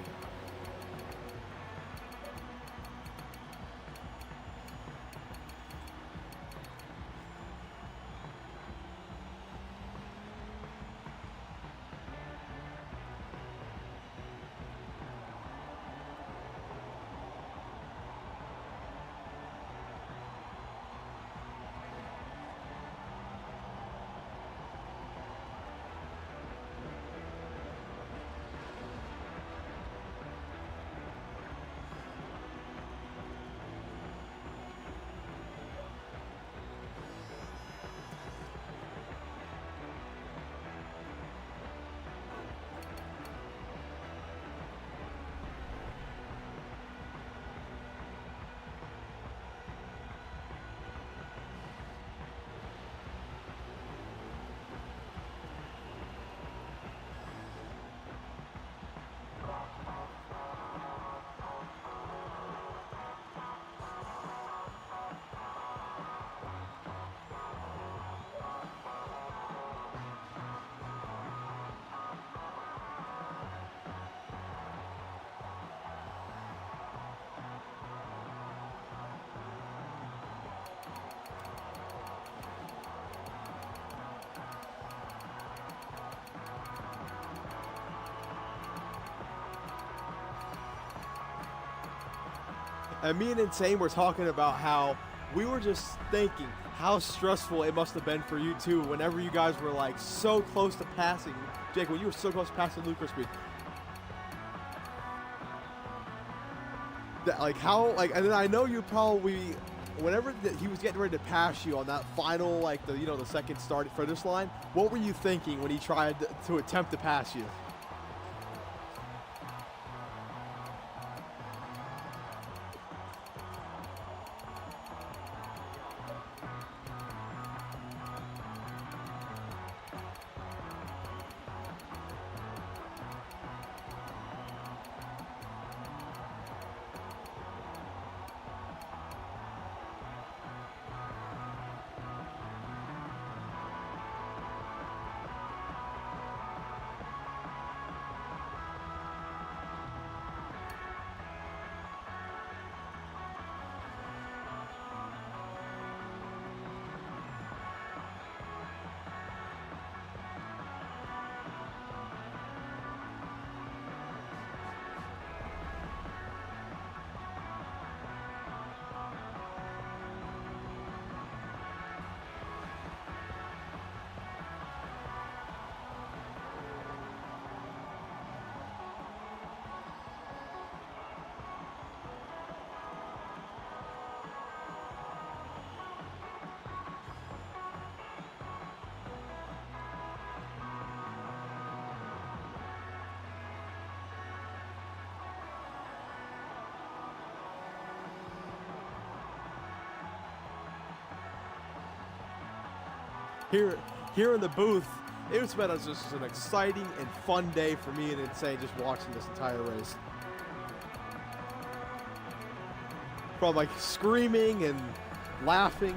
And me and Insane were talking about how we were just thinking how stressful it must have been for you two whenever you guys were like so close to passing. Jake, when you were so close to passing Ludicrous Speed. Like how, like, and then I know you probably, whenever he was getting ready to pass you on that final, like the second start finish line, what were you thinking when he tried to attempt to pass you? here here in the booth, it was been just an exciting and fun day for me and Insane just watching this entire race. From like screaming and laughing.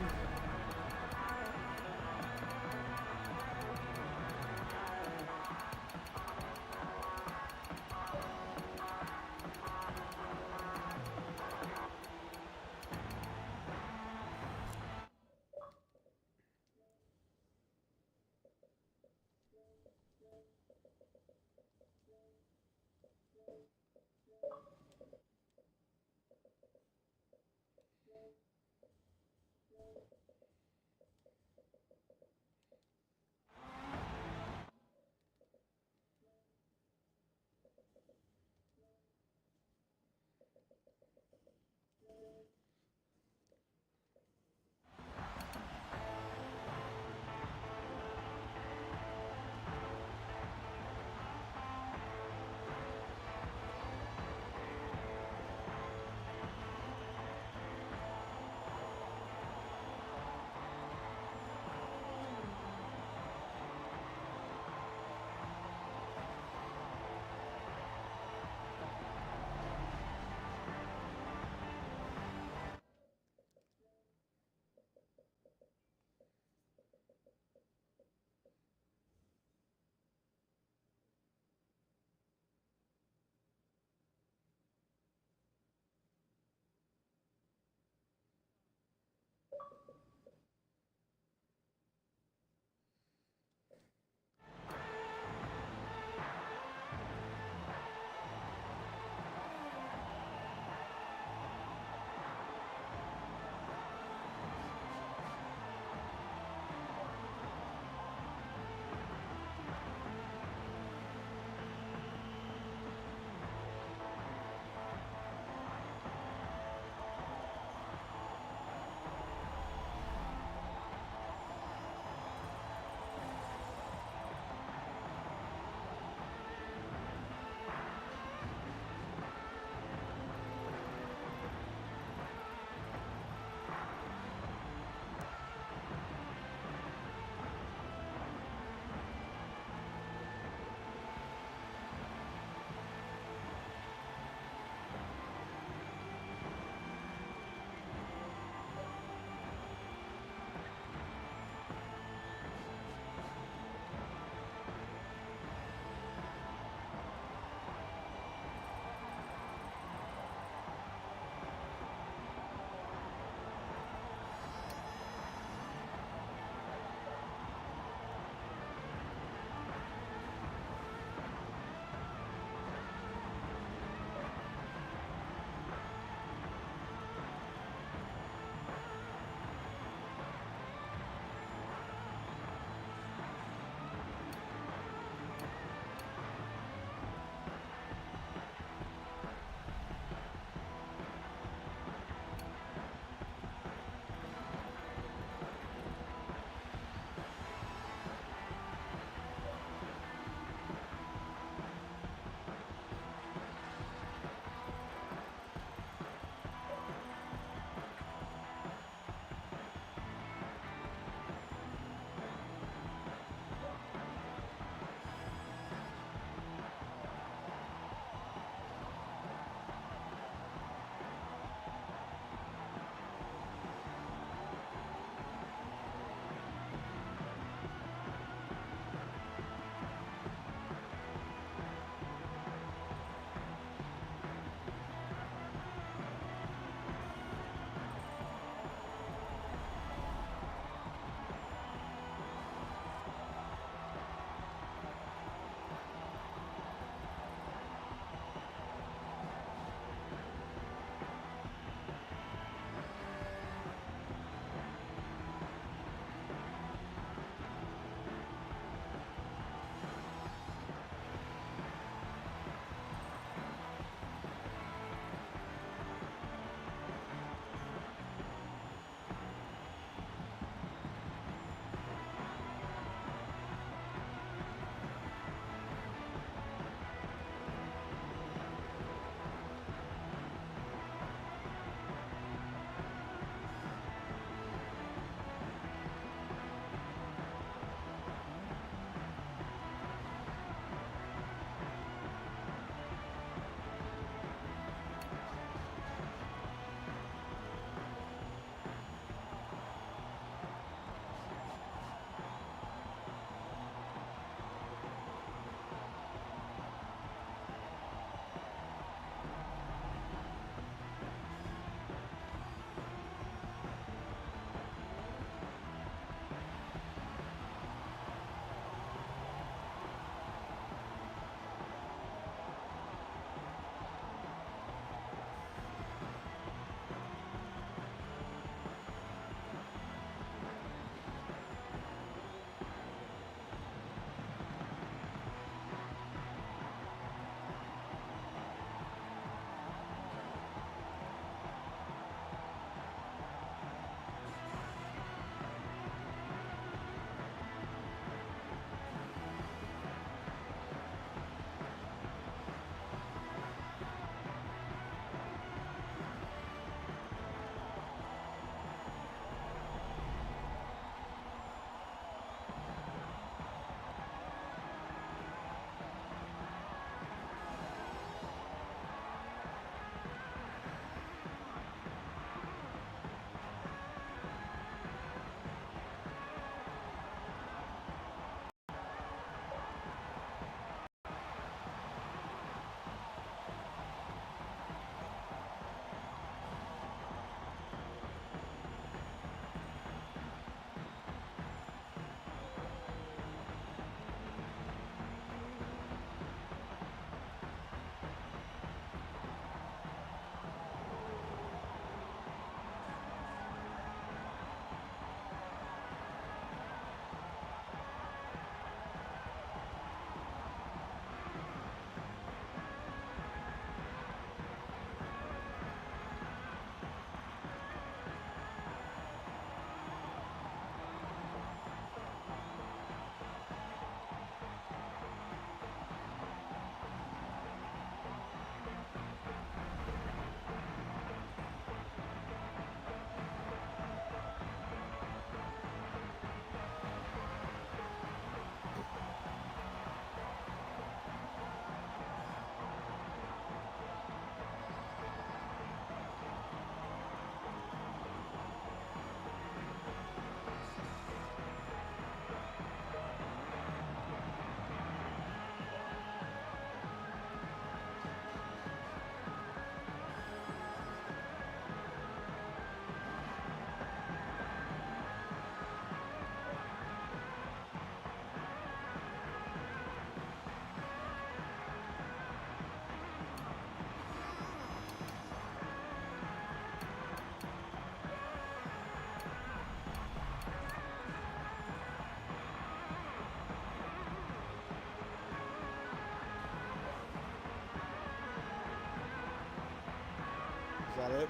that it?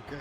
Okay.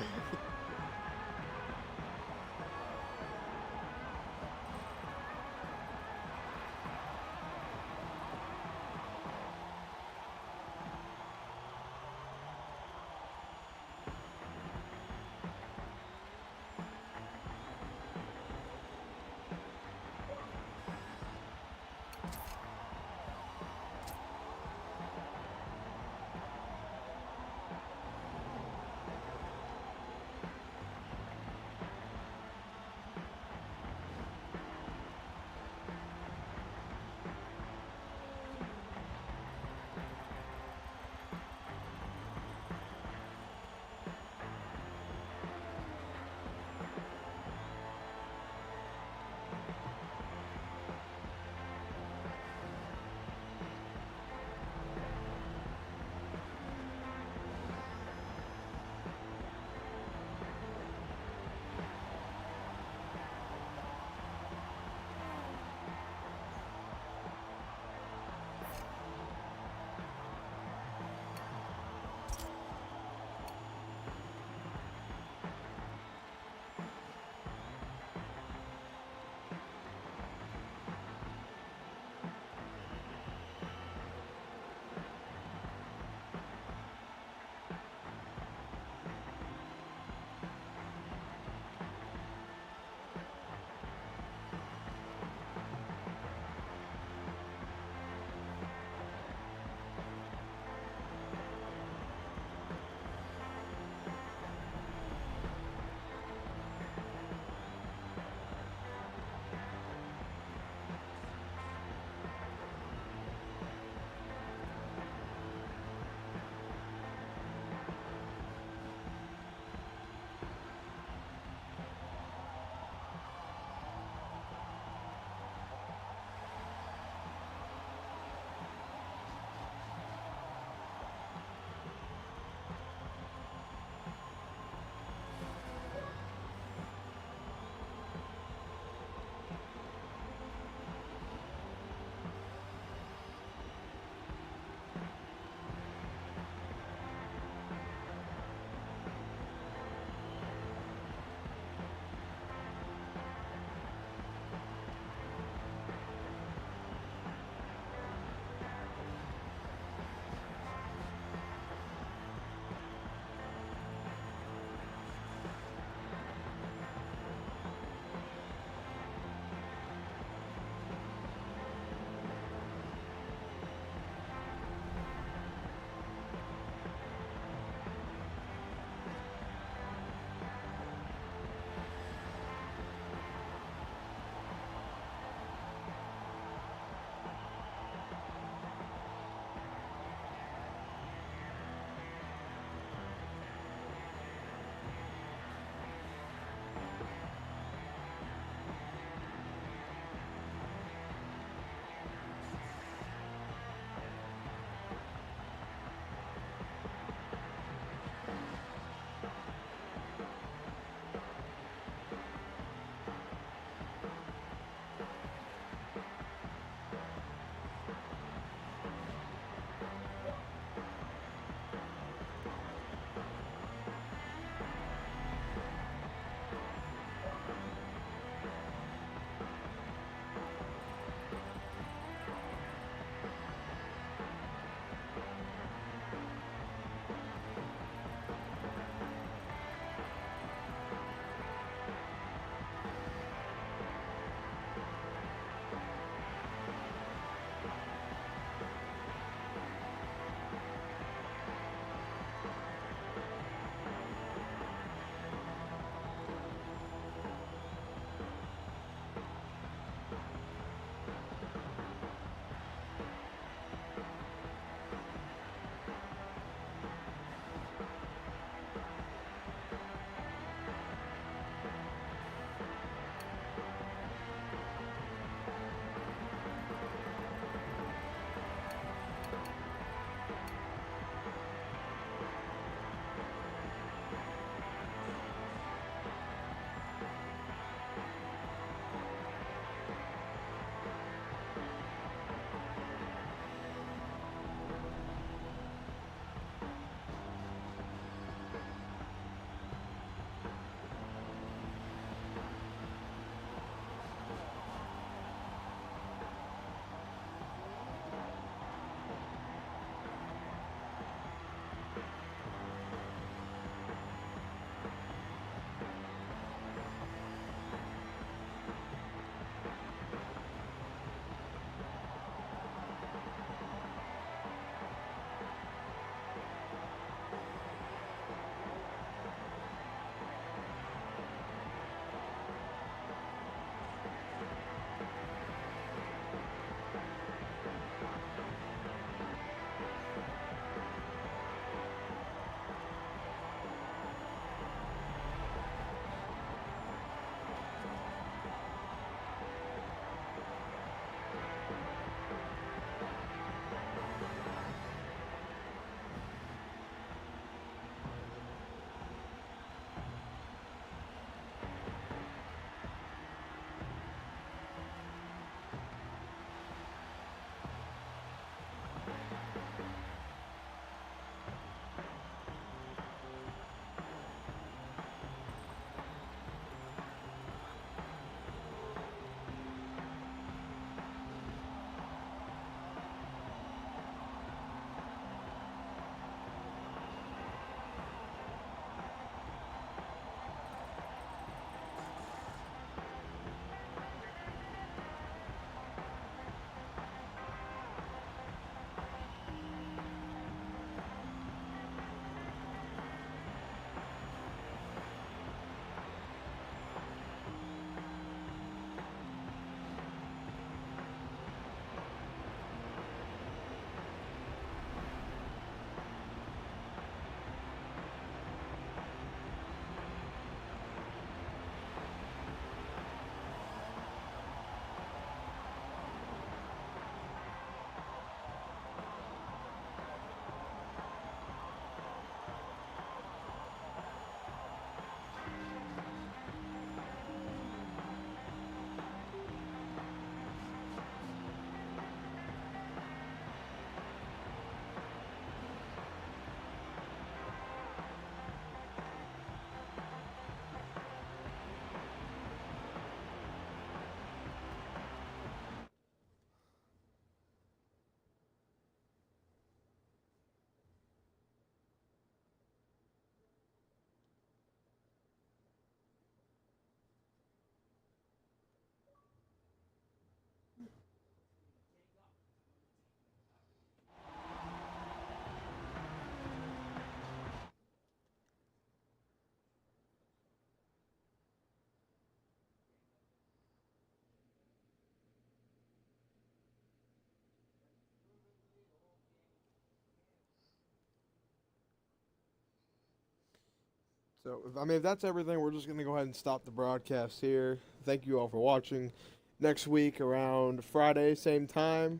So, I mean, if that's everything, we're just going to go ahead and stop the broadcast here. Thank you all for watching. Next week, around Friday, same time,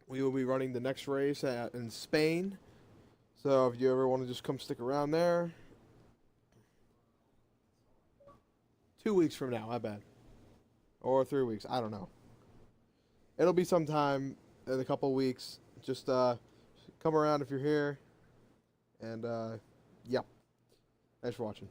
we will be running the next race in Spain. So, if you ever want to just come stick around there, 2 weeks from now, I bet. Or 3 weeks, I don't know. It'll be sometime in a couple weeks. Just come around if you're here. And, yep. Thanks for watching.